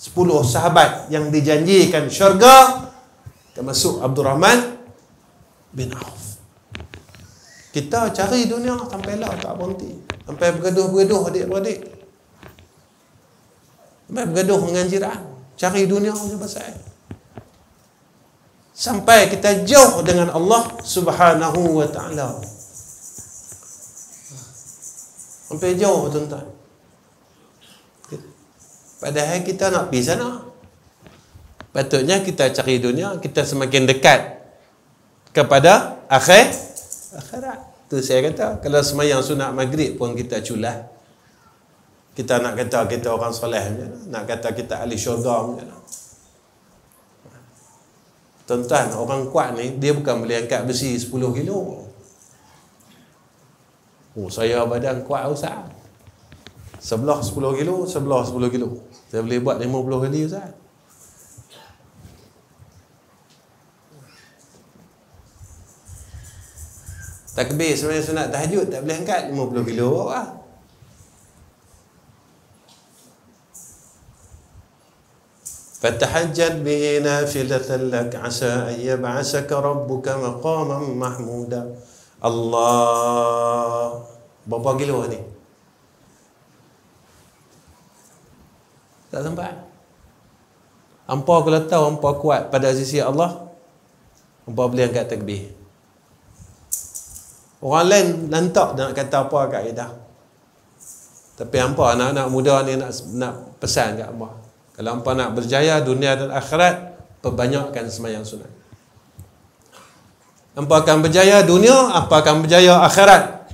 10 sahabat yang dijanjikan syurga termasuk Abdurrahman bin Auf. Kita cari dunia sampai lah tak berhenti. Sampai bergaduh-bergaduh adik-beradik. Sampai bergaduh dengan jiran. Cari dunia je pasal. Sampai kita jauh dengan Allah Subhanahu wa ta'ala. Sampai jauh tuan-tuan. Padahal kita nak pergi sana. Patutnya kita cari dunia, kita semakin dekat kepada akhirat. Tu saya kata, kalau semayang sunat maghrib pun kita culah. Kita nak kata kita orang soleh macam mana? Nak kata kita ahli syurga macam mana? Tuan-tuan, orang kuat ni dia bukan boleh angkat besi 10 kilo. Oh, saya badan kuat Ustaz. Sebelah 10 kilo, sebelah 10 kilo. Saya boleh buat 50 kali Ustaz. Takbir sebenarnya sunat tahajud tak boleh angkat 50 kilo lah. Fatahajjad bihi nafilatan lak asa an yab'asaka rabbuka maqaman mahmuda. Allah. Berapa kilo ni? Tak sampai. Hampa kalau tahu hampa kuat pada sisi Allah, hampa boleh angkat takbir. Orang lain lantak nak kata apa kat kita. Tapi hampa anak-anak muda ni nak pesan kat hampa. Kalau hampa nak berjaya dunia dan akhirat, perbanyakkan sembahyang sunat. Hampa akan berjaya dunia, hampa akan berjaya akhirat.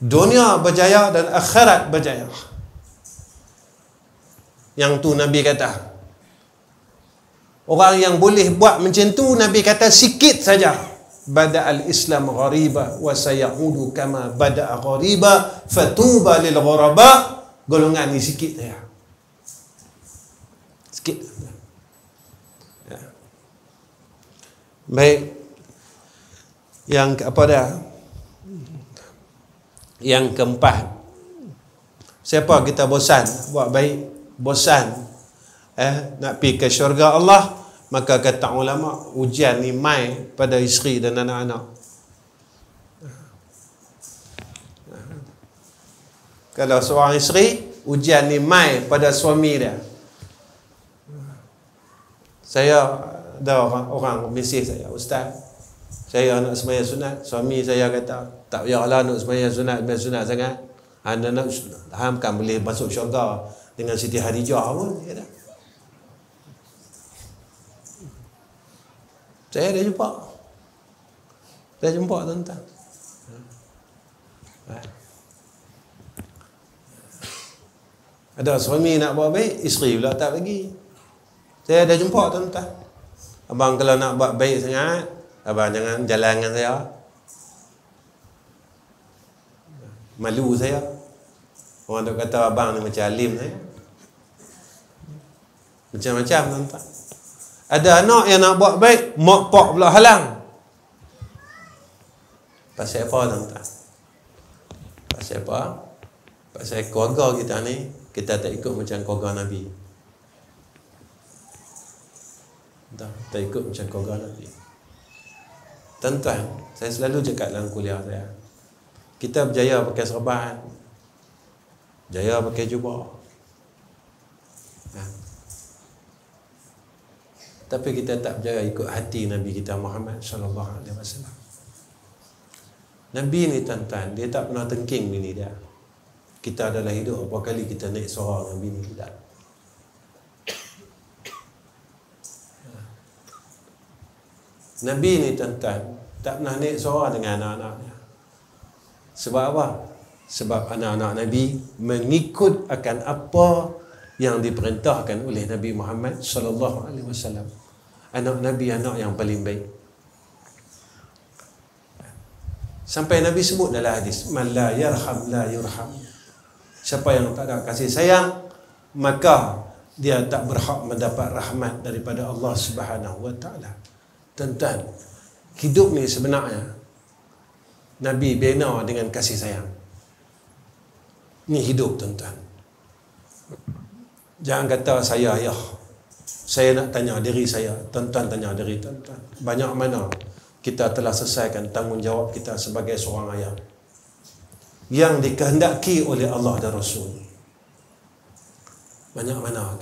Dunia berjaya dan akhirat berjaya. Yang tu Nabi kata. Orang yang boleh buat macam tu, Nabi kata sikit saja. Bada'al Islam ghariba wa sayaudu kama bada'a ghariba fatuba lil ghuraba. Golongan ni sikit saja. Sikit. Ya. Baik. Yang apa dah? Yang keempat, siapa kita bosan buat baik, bosan nak pergi ke syurga Allah, maka kata ulama ujian ni mai pada isteri dan anak-anak. Kalau seorang isteri, ujian ni mai pada suami dia. Saya ada orang mesej saya, Ustaz, saya nak sembahyang sunat, suami saya kata, tak payahlah nak sembahyang sunat sangat. Anda nak kan boleh masuk syurga dengan Siti Khadijah pun, kata. Saya dah jumpa. Dah jumpa tuan-tuan. Ada suami nak buat baik, isteri pula tak bagi. Saya dah jumpa tuan-tuan. Abang kalau nak buat baik sangat, abang jangan jalan dengan saya. Malu saya. Orang tu kata abang ni macam alim saya. Macam-macam tuan-tuan. Ada anak yang nak buat baik, mak pak pula halang. Pasal apa tuan-tuan? Pasal apa? Pasal keluarga kita ni, kita tak ikut macam keluarga Nabi. Tak ikut macam keluarga Nabi. Tuan-tuan, saya selalu cakap dalam kuliah saya, kita berjaya pakai serban, berjaya pakai jubah, tapi kita tak berjaya ikut hati Nabi kita Muhammad sallallahu alaihi wasallam. Nabi ni tuan-tuan, dia tak pernah tengking bini dia. Kita adalah hidup berapa kali kita naik suara dengan bini kita. Nabi ni tuan-tuan tak pernah naik suara dengan anak-anaknya. Sebab apa? Sebab anak-anak Nabi mengikut akan apa yang diperintahkan oleh Nabi Muhammad sallallahu alaihi wasallam. Anak Nabi anak yang paling baik. Sampai Nabi sebut dalam hadis, man la yarham la yurham. Siapa yang tak ada kasih sayang, maka dia tak berhak mendapat rahmat daripada Allah Subhanahu wa taala. Tuan-tuan, hidup ni sebenarnya Nabi bina dengan kasih sayang. Ni hidup tuan-tuan. Jangan kata saya ayah. Saya nak tanya diri saya, tuan-tuan tanya diri tuan-tuan. Banyak mana kita telah selesaikan tanggungjawab kita sebagai seorang ayah yang dikehendaki oleh Allah dan Rasul? Banyak mana?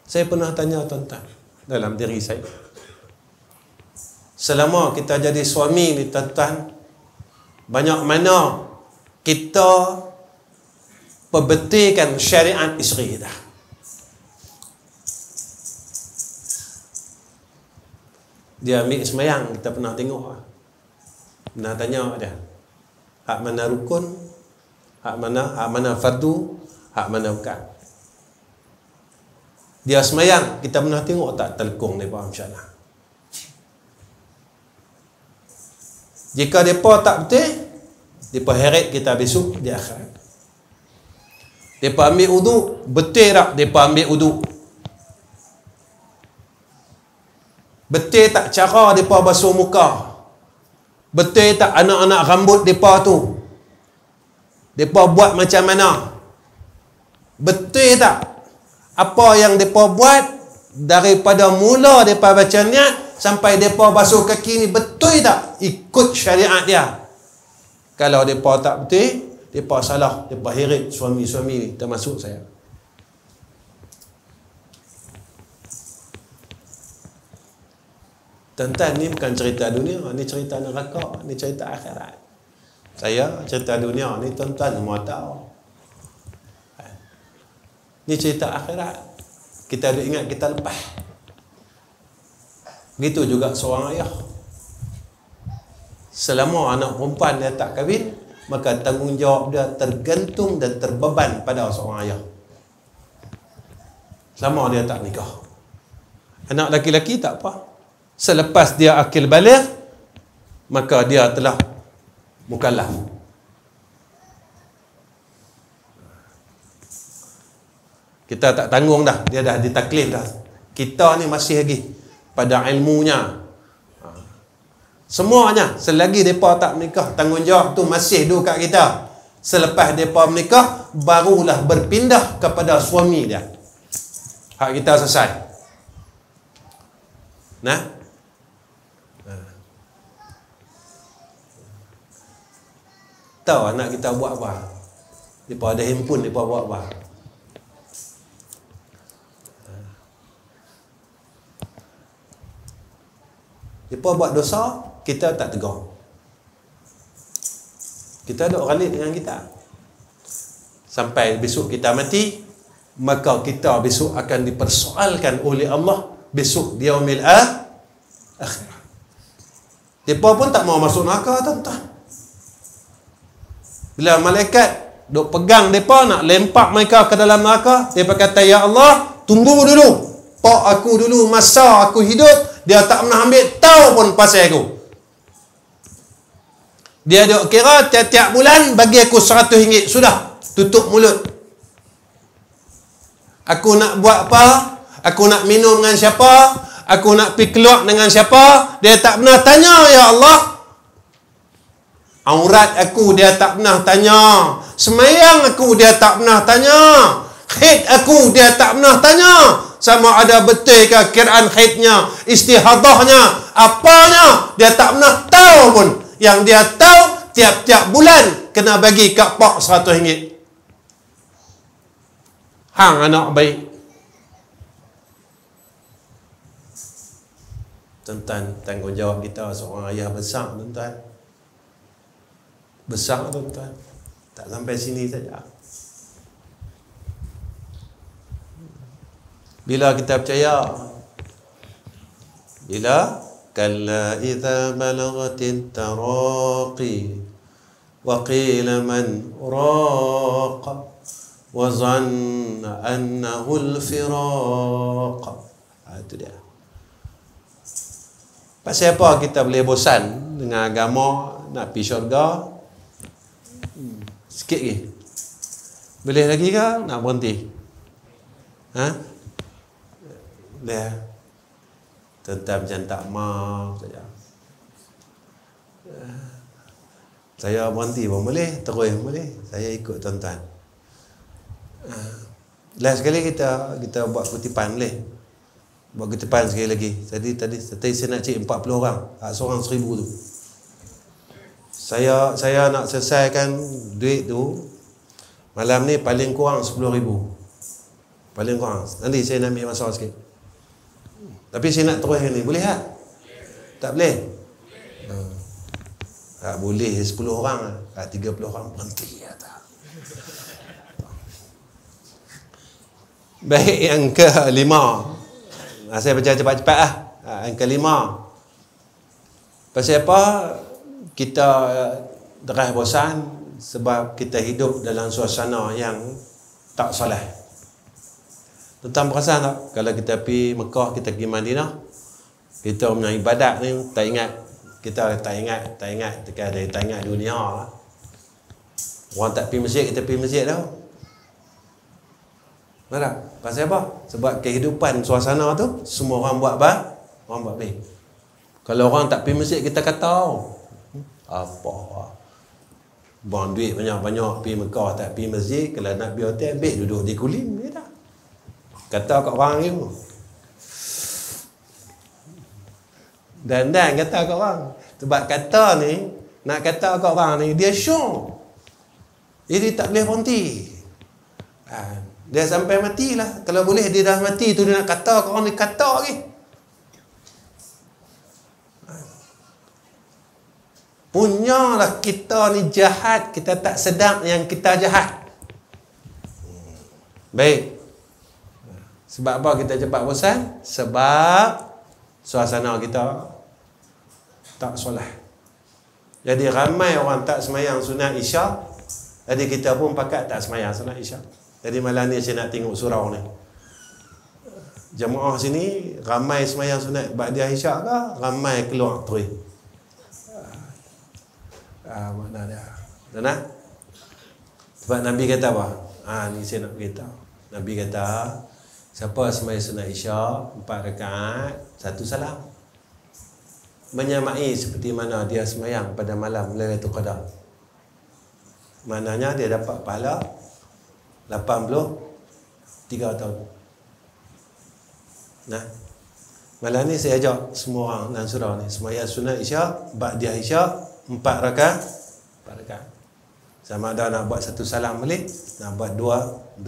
Saya pernah tanya tuan-tuan dalam diri saya, selama kita jadi suami ni tuan-tuan, banyak mana kita perbetilkan syariat isteri kita? Dia ambil semayang, kita pernah tengok, pernah tanya dia, hak mana rukun, hak mana fardu, hak mana bukan. Dia semayang, kita pernah tengok tak telkung mereka insya-Allah. Jika mereka tak betul, mereka heret kita besok di akhirat. Mereka ambil uduk, betul tak mereka ambil uduk? Betul tak cara mereka basuh muka? Betul tak anak-anak rambut mereka tu mereka buat macam mana? Betul tak apa yang mereka buat daripada mula mereka baca niat sampai mereka basuh kaki ni, betul tak ikut syariat dia? Kalau mereka tak betul, mereka salah, mereka heret suami-suami ni, termasuk saya. Tuan-tuan, ni bukan cerita dunia, ni cerita neraka, ni cerita akhirat. Saya cerita dunia ni tuan-tuan semua tahu. Ni cerita akhirat. Kita ada ingat kita lepas. Begitu juga seorang ayah. Selama anak perempuan dia tak kahwin, maka tanggungjawab dia tergantung dan terbeban pada seorang ayah. Selama dia tak nikah. Anak laki-laki tak apa. Selepas dia akil baligh, maka dia telah mukallaf. Kita tak tanggung dah, dia dah ditaklif dah. Kita ni masih lagi pada ilmunya. Semuanya, selagi mereka tak menikah, tanggungjawab tu masih duduk kat kita. Selepas mereka menikah, barulah berpindah kepada suami dia. Hak kita selesai. Nah, tahu anak kita buat apa? Mereka ada handphone, mereka buat apa? Mereka buat dosa, kita tak tegur. Kita duk ghalib dengan kita. Sampai besok kita mati, maka kita besok akan dipersoalkan oleh Allah besok di yaumil akhirat. Mereka pun tak mau masuk neraka, tuan-tuan. Bila malaikat duk pegang mereka nak lempak mereka ke dalam neraka, mereka kata, ya Allah, tunggu dulu, pak aku dulu masa aku hidup dia tak pernah ambil tahu pun pasal aku. Dia duk kira tiap-tiap bulan bagi aku RM100, sudah, tutup mulut. Aku nak buat apa, aku nak minum dengan siapa, aku nak pergi keluar dengan siapa, dia tak pernah tanya, ya Allah. Aurat aku dia tak pernah tanya, semayang aku dia tak pernah tanya, haid aku dia tak pernah tanya, sama ada betul ke kiraan haidnya, istihadahnya, apanya dia tak pernah tahu pun. Yang dia tahu tiap-tiap bulan kena bagi kat pak RM100. Hang anak baik. Tuan-tuan, tanggungjawab kita seorang ayah besar, tuan-tuan. Besar, tuan-tuan. Tak sampai sini saja. Bila kita percaya, bila kalla idza balagatit taraqi wa qila man raqa wa zanna annahu al-firaq. Itu dia. Pasal apa kita boleh bosan dengan agama, nak pergi syurga? Sikit lagi. Boleh lagi ke nak berhenti? Ha? Boleh. Tentang macam tak mau saja. Saya berhenti pun boleh, terus boleh. Saya ikut tuan-tuan. Last sekali kita buat kutipan boleh. Buat kutipan sekali lagi. Tadi saya nak cek 40 orang. Seorang 1,000 tu. Saya nak selesaikan duit tu malam ni paling kurang 10,000. Paling kurang. Nanti saya nak ambil masa sikit. Tapi saya nak terus ni. Boleh tak? Tak boleh? Tak boleh 10 orang. 30 orang berhenti. Tak. Baik, yang ke-5. Saya baca cepat-cepat lah. Yang ke-5. Pasal apa? Kita derah bosan sebab kita hidup dalam suasana yang tak soleh. Tuan perasan tak? Kalau kita pergi Mekah, kita pergi Madinah, kita punya ibadat ni tak ingat. Kita tak ingat tak ingat dunia. Orang tak pergi masjid, kita pergi masjid tau. Betul? Pasal apa? Sebab kehidupan suasana tu semua orang buat orang buat baik. Kalau orang tak pergi masjid, kita kata apa? Buang duit banyak-banyak pergi Mekah, tak pergi masjid. Kalau nak pergi hotel, ambil duduk di kulim je dah. Kata kat orang ni. Dan kata kat orang. Sebab kata ni, nak kata kat orang ni, dia syur. Jadi tak boleh berhenti. Dia sampai matilah. Kalau boleh dia dah mati tu, dia nak kata kat orang ni, kata lagi. Punyalah kita ni jahat, kita tak sedar yang kita jahat. Baik. Sebab apa kita cepat bosan? Sebab suasana kita tak solah. Jadi ramai orang tak semayang sunat Isyak. Jadi kita pun pakat tak semayang sunat Isyak. Jadi malam ni saya nak tengok surau ni. Jemaah sini ramai semayang sunat ba'diyah Isyak ke? Ramai keluar terus. Makna dia. Benar? Sebab Nabi kata apa? Ni saya nak beritahu. Nabi kata, siapa semayang sunat Isyak 4 rakaat, 1 salam, menyamai seperti mana dia semayang pada malam Lailatul Qadar. Maknanya dia dapat pahala 83 tahun. Nah, malam ni saya ajak semua orang dalam surau ni semayang sunat Isyak, ba'diyah Isyak 4 rakaat. Sama ada nak buat 1 salam balik, nak buat 2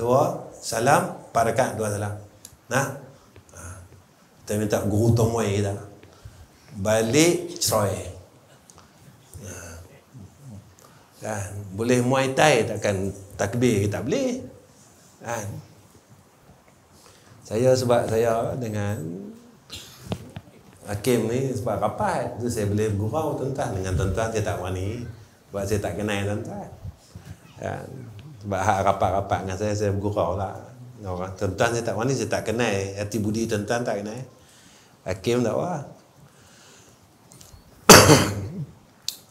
salam, 4 rakaat 2 salam. Nah. Kita minta guru tomoy kita. Balik cerai. Kan, boleh Muay Thai takkan takbir kita boleh. Kan. Sebab saya dengan Hakim ni sebab rapat tu saya boleh bergurau tuan-tuan. Dengan tuan-tuan saya tak berani sebab saya tak kenal tuan-tuan. Ya, sebab hak rapat-rapat dengan saya bergurau lah. Orang tuan-tuan saya tak berani, saya tak kenal hati budi tuan-tuan, tak kenal. Hakim tak apa.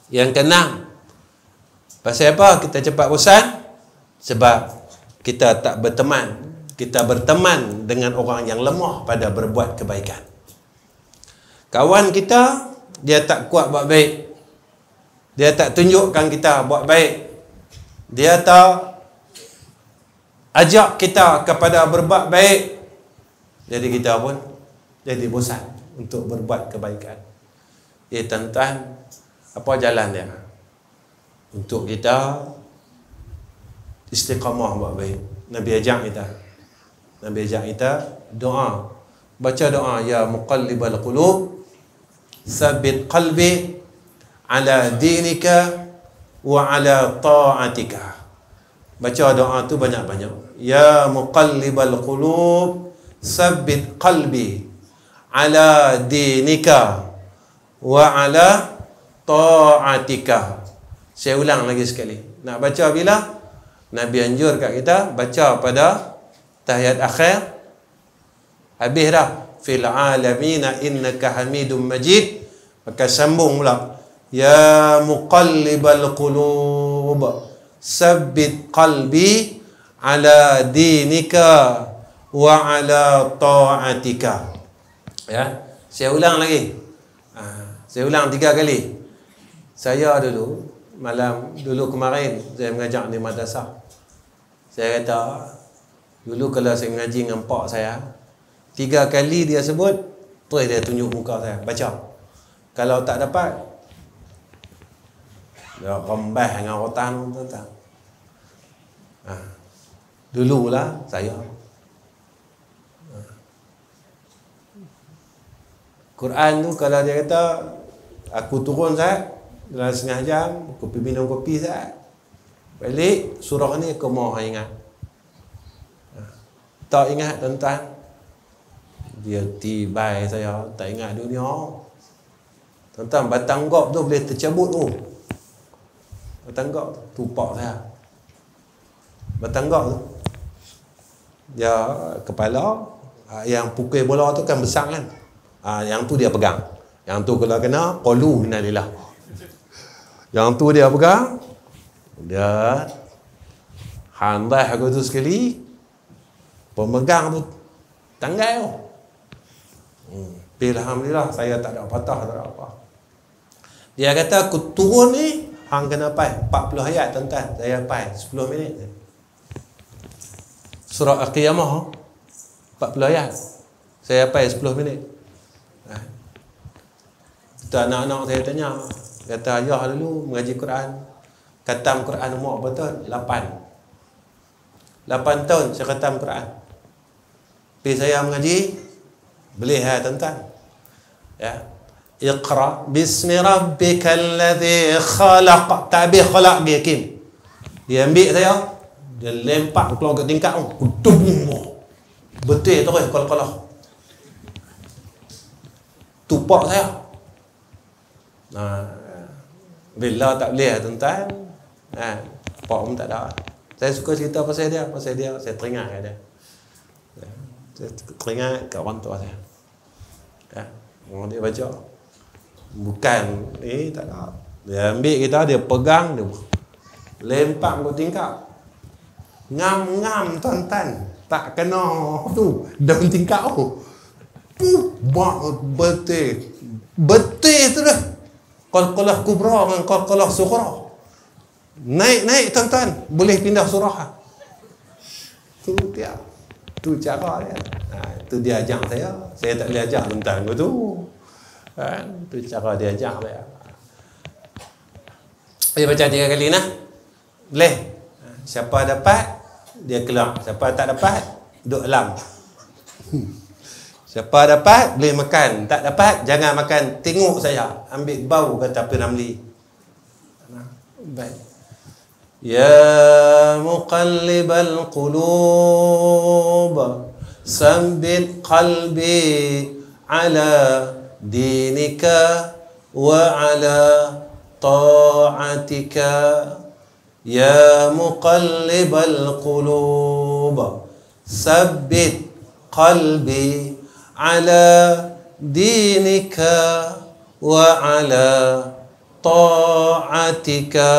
Yang keenam, pasal apa kita cepat bosan? Sebab kita tak berteman. Kita berteman dengan orang yang lemah pada berbuat kebaikan. Kawan kita, dia tak kuat buat baik. Dia tak tunjukkan kita buat baik. Dia tak ajak kita kepada berbuat baik. Jadi kita pun jadi bosan untuk berbuat kebaikan. Tuan-tuan, apa jalan dia untuk kita istiqamah buat baik? Nabi ajak kita doa. Baca doa, ya muqallibal qulub tsabbit qalbi ala dinika wa ala ta'atika. Baca doa tu banyak-banyak. Ya muqallibal qulub tsabbit qalbi ala dinika wa ala ta'atika. Saya ulang lagi sekali. Nak baca bila? Nabi anjur kat kita baca pada tahiyat akhir. Habis dah. Fil alamina innaka hamidum majid. Maka sambung pula. Ya muqallibal qulub sabbit qalbi ala dinika wa ala ta'atika. Ya, saya ulang lagi. Saya ulang 3 kali. Saya dulu kemarin saya mengajar di madrasah. Saya kata dulu kalau saya mengaji dengan pak saya, 3 kali dia sebut, terus dia tunjuk muka saya, baca. Kalau tak dapat, dia rembah dengan rotan tuan-tuan. Dululah saya. Quran tu kalau dia kata aku turun Zat dalam setengah jam, aku pergi minum kopi Zat, balik surah ni aku mau ingat. Tak ingat tuan-tuan, dia tibai saya tak ingat dunia. Tuan-tuan, batang gop tu boleh tercabut tu. Batang gop tu tupak saya. Batang gop tu dia kepala, yang pukul bola tu kan besar kan. Yang tu dia pegang. Yang tu kalau kena qalu innalillah. Yang tu dia pegang. Dia handah aku tu sekali. Pemegang tu tanggai tu. Alhamdulillah saya tak ada patah, tak ada apa. Dia kata aku turun ni hang kena pai 40 ayat tuan-tuan. Saya pai 10 minit. Surah Al-Qiyamah 40 ayat. Saya pai 10 minit. Kita anak-anak saya tanya, kata ayah dulu mengaji Quran, khatam Quran umur berapa tahun? 8 tahun saya khatam Quran. Tapi saya mengaji boleh tuan-tuan. Ya. Iqra bismi rabbikal ladzi khalaq. Ta'bih khalaq dia Hakim. Dia ambil saya, dia lempak keluar ke tingkap tu. Betul terus kol-kolah. Tupak saya. Bila tak boleh tuan-tuan, pak pun tak ada. Saya suka cerita pasal dia, saya teringat kat dia. Saya teringat kat orang tua saya. Orang dia baca, bukan ni tak ada. Dia ambil kita, dia pegang, dia lempak ke tingkap. Ngam-ngam tuan-tuan, tak kena tu daun tingkap tu. Betul tu dah. Qalqalah kubra dengan qalqalah sughra. Naik tuan-tuan, boleh pindah surah. Tu dia. Tu cara dia. Tu dia ajak saya. Saya tak boleh ajak tuan-tuan tu. Tu cara dia ajak saya. Dia baca 3 kali nah. Boleh. Siapa dapat dia keluar. Siapa tak dapat duduk dalam. Siapa dapat boleh makan, tak dapat jangan makan. Tengok saya, ambil bau kata Piramli. Baik. Ya muqallibal qulub sabbit qalbi ala dinika wa ala ta'atika ya muqallibal qulub sabbit qalbi ala dinika wa ala ta'atika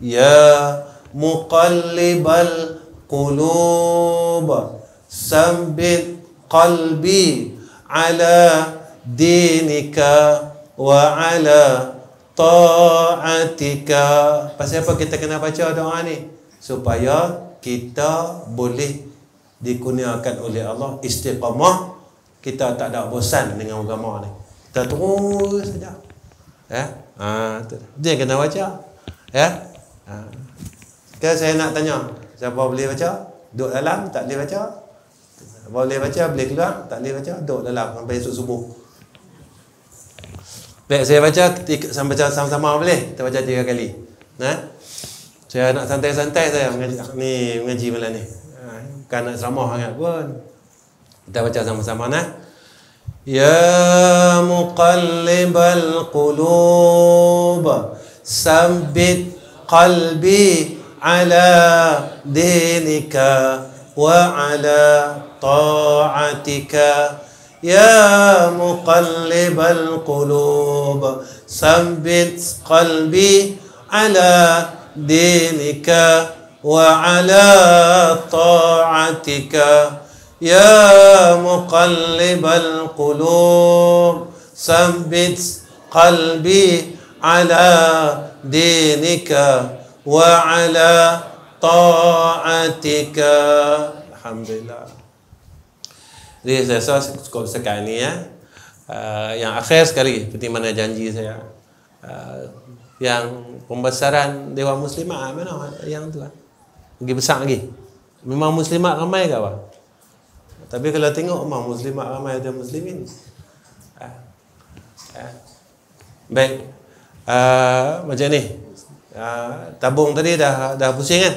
ya muqallibal qulub sabbit qalbi ala dinika wa ala ta'atika. Pasal apa kita kena baca doa ni? Supaya kita boleh dikurniakan oleh Allah istiqamah, kita tak ada bosan dengan agama ni, kita terus saja. Tu dia kena baca. Sekarang saya nak tanya, siapa boleh baca? Duduk dalam, tak boleh baca? Boleh baca, boleh keluar, tak boleh baca, duduk dalam sampai esok subuh. Baik, saya baca sama-sama boleh? Kita baca 3 kali. Saya nak santai-santai saya mengaji malam ni. Bukan nak ceramah sangat pun. Kita baca sama-sama Ya muqallibal qulub sabbit qalbi ala dinika wa ala ta'atika ya muqallibal qulub sabbit qalbi ala dinika wa ala ta'atika ya muqallibal qulub sabbit qalbi ala dinika wa ala ta'atika. Alhamdulillah. Jadi saya rasa cukup sekarang ni yang akhir sekali seperti mana janji saya, yang pembesaran Dewan Muslimat mana yang tu lagi besar lagi. Memang muslimat ramai ke apa? Tapi kalau tengok memang muslimat ramai ada muslimin. Baik. Macam ni. Tabung tadi dah pusing kan?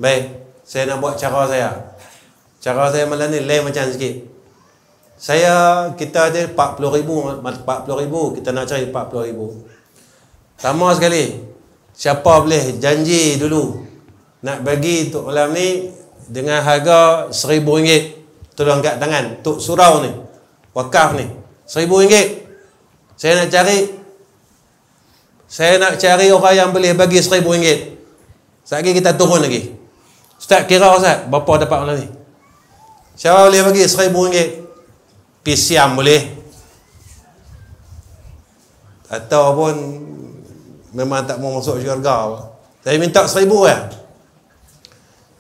Baik. Saya nak buat cara saya. Cara saya malam ni lain macam sikit. Kita ada 40,000, kita nak cari 40,000. Sama sekali. Siapa boleh janji dulu nak bagi untuk malam ni dengan harga RM1,000. Tolong angkat tangan untuk surau ni, wakaf ni, RM1,000. Saya nak cari orang yang boleh bagi RM1,000. Sekali kita turun lagi. Ustaz kira Ustaz, berapa dapat malam ni? Siapa boleh bagi RM1,000? Pisiam boleh. Ataupun memang tak mau masuk syurga. Saya minta RM1,000 lah.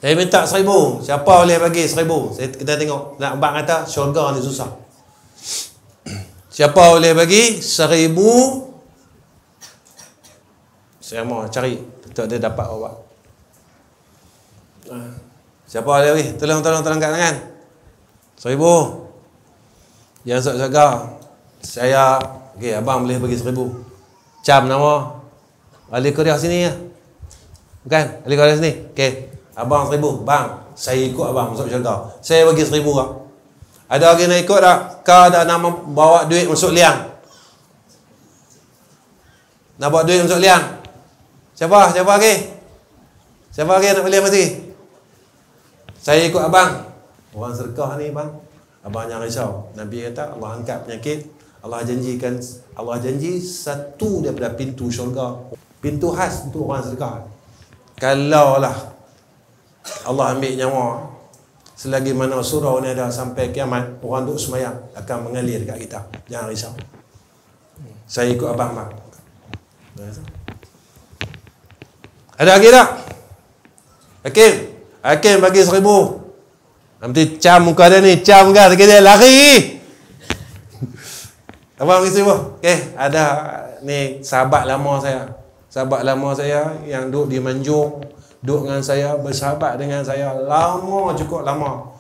Saya minta RM1,000. Siapa boleh bagi RM1,000? Kita tengok. Nak abang kata syurga ni susah. Siapa boleh bagi RM1,000? Saya mau cari untuk dia dapat awak. Siapa boleh bagi? Tolong kat tangan. RM1,000. Yang sok syurga. Saya, okey, abang boleh bagi RM1,000. Cam nama. Ahli Korea sini ya. Bukan? Ahli Korea sini. Okey. Abang RM1,000. Bang, saya ikut abang masuk syurga. Saya bagi RM1,000 lah. Ada lagi nak ikut tak? Kau ada nama bawa duit masuk liang. Nak bawa duit masuk liang. Siapa lagi? Siapa lagi nak beli mati? Saya ikut abang. Orang sedekah ni bang. Abang jangan risau. Nabi kata Allah angkat penyakit. Allah janji satu daripada pintu syurga. Pintu khas untuk orang sedekah. Kalau lah Allah ambil nyawa, selagi mana surau ni ada sampai kiamat, orang duk semayang akan mengalir dekat kita. Jangan risau. Saya ikut abang bang. Ada lagi tak? Hakim bagi RM1,000. Nanti cam muka dia ni, cam kan, dia lari. Abang bagi RM1,000. Okey, ada ni sahabat lama saya yang duduk di Manjung, duduk dengan saya, bersahabat dengan saya lama, cukup lama.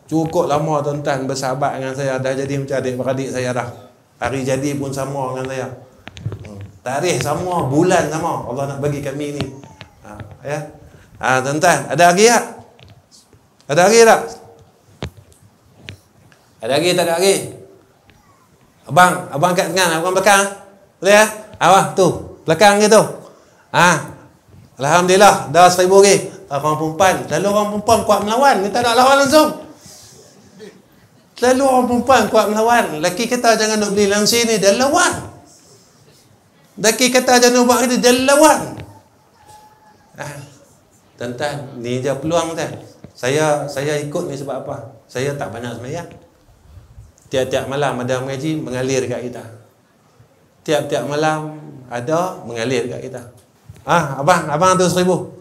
Cukup lama tuan-tuan bersahabat dengan saya, dah jadi macam adik-beradik saya dah. Hari jadi pun sama dengan saya. Tarikh sama, bulan sama. Allah nak bagi kami ni. Tuan-tuan, ada lagi tak? Ada lagi tak? Ada lagi tak ada lagi? Abang kat tengah, abang belakang. Boleh ya? Abang tu, belakang gitu. Alhamdulillah, dah 1,000 lagi. Orang perempuan, lalu orang perempuan kuat melawan, dia tak nak lawan langsung. Lalu orang perempuan kuat melawan. Lelaki kata jangan nak beli dalam sini, dia lawan. Lelaki kata jangan buat ini, dia lawan. Tuan-tuan, ni je peluang tuan. Saya ikut ni sebab apa? Saya tak banyak sembahyang. Tiap-tiap malam ada mengaji, mengalir kat kita. Tiap-tiap malam ada mengalir kat kita. Abang tu 1,000.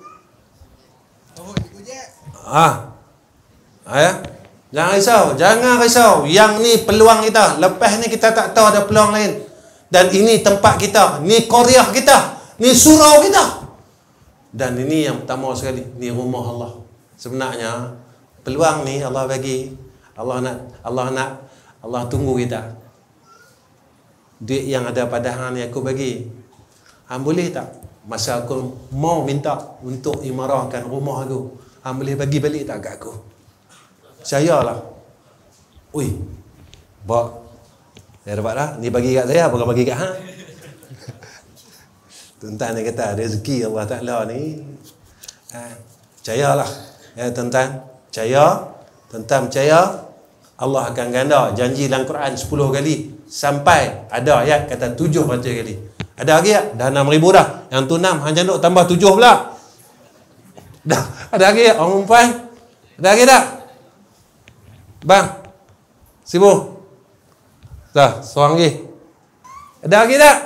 Ya. Jangan risau. Yang ni peluang kita. Lepas ni kita tak tahu ada peluang lain. Dan ini tempat kita, ni Korea kita, ni surau kita. Dan ini yang pertama sekali, ni rumah Allah. Sebenarnya peluang ni Allah bagi. Allah tunggu kita. Duit yang ada pada hang ni aku bagi. Hang boleh tak? Masa aku mau minta untuk imarahkan rumah aku, hang boleh bagi balik tak kat aku? Percayalah. Ui. Saya dapat dah. Ni bagi kat saya, bukan bagi kat hang. Tuan-tuan dia kata rezeki Allah Ta'ala ni. Percayalah. Ya tuan-tuan. Tuan-tuan percaya. Allah akan ganda. Janji dalam Quran 10 kali. Sampai ada ayat kata 700 kali. Ada lagi tak? Dah 6,000 dah. Yang tu 6. Hang janduk tambah 7 pula. Dah. Ada lagi tak? Orang perempuan. Ada lagi tak? Bang. Sibuk. Dah, seorang lagi. Ada lagi tak?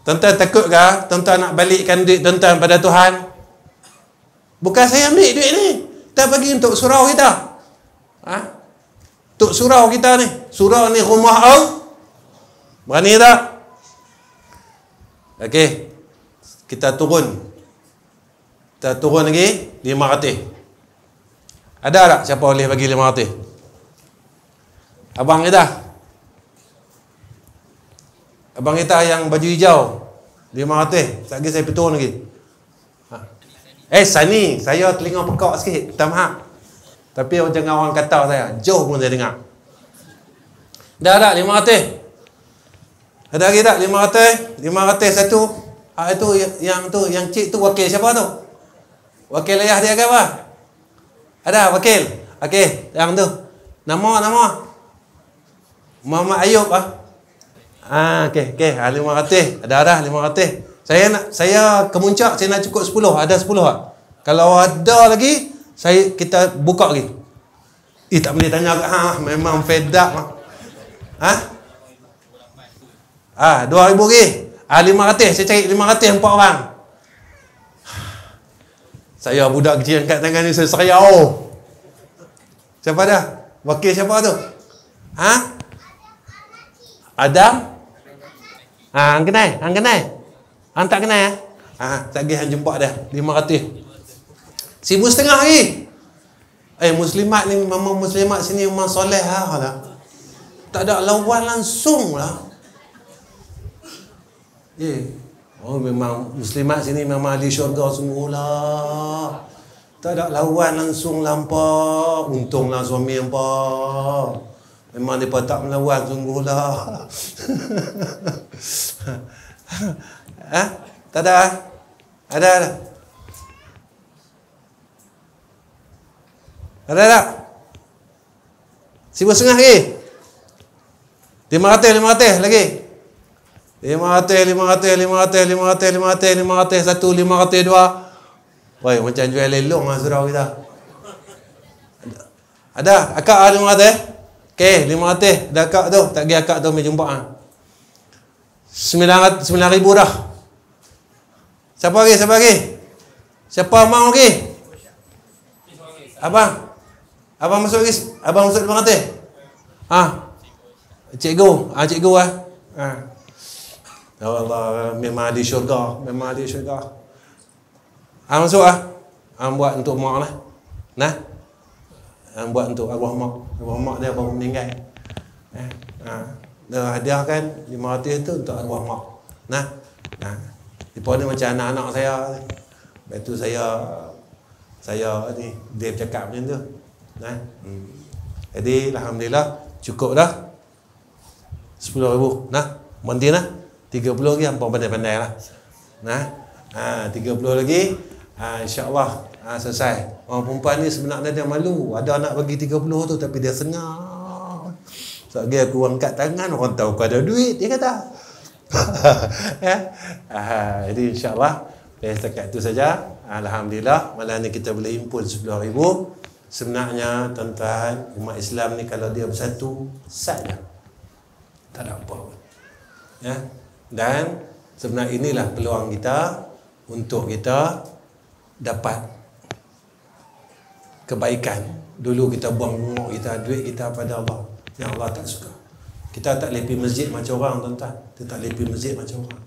Tuan-tuan takut ke? Tuan-tuan nak balikkan duit tuan-tuan pada Tuhan? Bukan saya ambil duit ni. Kita bagi untuk surau kita. Untuk surau kita ni. Surau ni rumah Allah. Berani tak? Okey. Kita turun lagi 500. Ada tak siapa boleh bagi 500? Abang kita yang baju hijau 500. Lagi saya turun lagi. Sani, saya telinga pekak sikit. Minta maaf. Tapi jangan orang kata saya. Jauh pun saya dengar. Dah tak 500? Ada lagi tak 500? 500 satu. Itu yang cik tu wakil siapa tu? Wakil ayah dia ke apa? Ada wakil. Okey, yang tu. Nama Muhammad Ayub okey. 500. Ada dah 500. Saya kemuncak saya nak cukup 10. Ada 10 tak? Kalau ada lagi, kita buka lagi. Tak boleh tanya kat memang fed up. 2,000 lagi. 500. Saya cari 500 4 orang. Saya budak kecil angkat tangan ni, saya seriau. Siapa dah? Wakil siapa tu? Adam? Hang kenal? Hang tak kenal ya? Tak pergi hang jumpa dah. 500. 1,500 lagi. Muslimat ni memang muslimat sini memang soleh lah. Tak ada lawan langsung lah. Memang muslimat sini memang ahli syurga semualah. Tak ada lawan langsung lampau. Untunglah suami hampa. Memang mereka tak melawan sungguhlah. Tak ada? Ada? Ada tak? 1,500 lagi? 500 lagi? 500, 1, 500, 2. Woi, macam jual lelong lah surau kita. Ada? Akak 500? Okey, 500. Dah akak tu. Tak pergi akak tu, jumpa 9,000 dah. Siapa lagi? Siapa mau lagi? Abang masuk lagi. Abang masuk 500. Cikgu. Cikgu lah. Ya Allah, memang di syurga. Masuk lah. Buat untuk mak lah. Buat untuk arwah mak. Arwah mak dia baru meninggal. Dia hadiahkan 500 tu untuk arwah mak. Mereka ni macam anak-anak saya. Lepas tu saya ni, dia cakap macam tu. Jadi Alhamdulillah cukup dah. 10,000. Nah, mandi nah. 30 lagi hangpa pandai-pandai lah. Nah, 30 lagi. InsyaAllah selesai. Orang perempuan ni sebenarnya dia malu. Ada anak bagi 30 tu tapi dia sengah. Sebab aku angkat tangan, orang tahu kau ada duit, dia kata. Jadi insyaAllah setakat itu saja. Alhamdulillah malam ni kita boleh himpun 10,000. Sebenarnya tuan-tuan, umat Islam ni kalau dia bersatu saja, tak ada apa pun. Ya. Dan sebenarnya inilah peluang kita untuk kita dapat kebaikan. Dulu kita buang kita duit kita pada Allah yang Allah tak suka. Kita tak boleh pergi masjid macam orang, tuan-tuan. Kita tak boleh pergi masjid macam orang.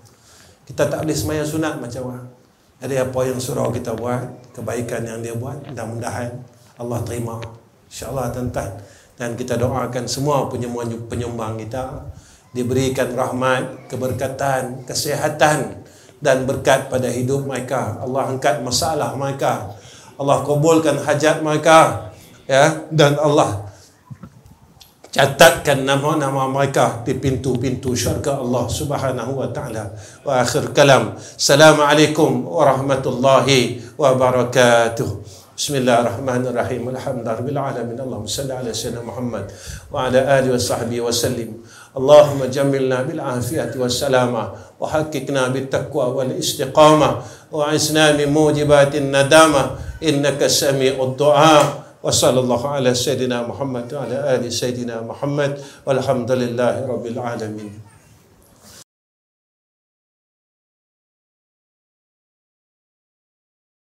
Kita tak boleh sembahyang sunat macam orang. Ada apa yang surau kita buat, kebaikan yang dia buat, mudah-mudahan Allah terima, insyaAllah, tuan-tuan. Dan kita doakan semua penyumbang kita diberikan rahmat, keberkatan, kesihatan dan berkat pada hidup mereka. Allah angkat masalah mereka, Allah kabulkan hajat mereka, ya, dan Allah catatkan nama-nama mereka di pintu-pintu syurga Allah Subhanahu wa taala. Wa akhir kalam, assalamualaikum warahmatullahi wabarakatuh. Bismillahirrahmanirrahim. Alhamdulillahirabbil alamin. Allahumma salli ala sayyidina Muhammad wa ala alihi wa sahbihi wa sallim. Allahumma jammilna bil afiyati was salama wa haqiqna bit taqwa wal istiqamah wa isna min mujibatin nadama innaka sami'ud du'a. Wa sallallahu ala sayyidina Muhammad wa ala ali sayyidina Muhammad walhamdulillahi rabbil alamin.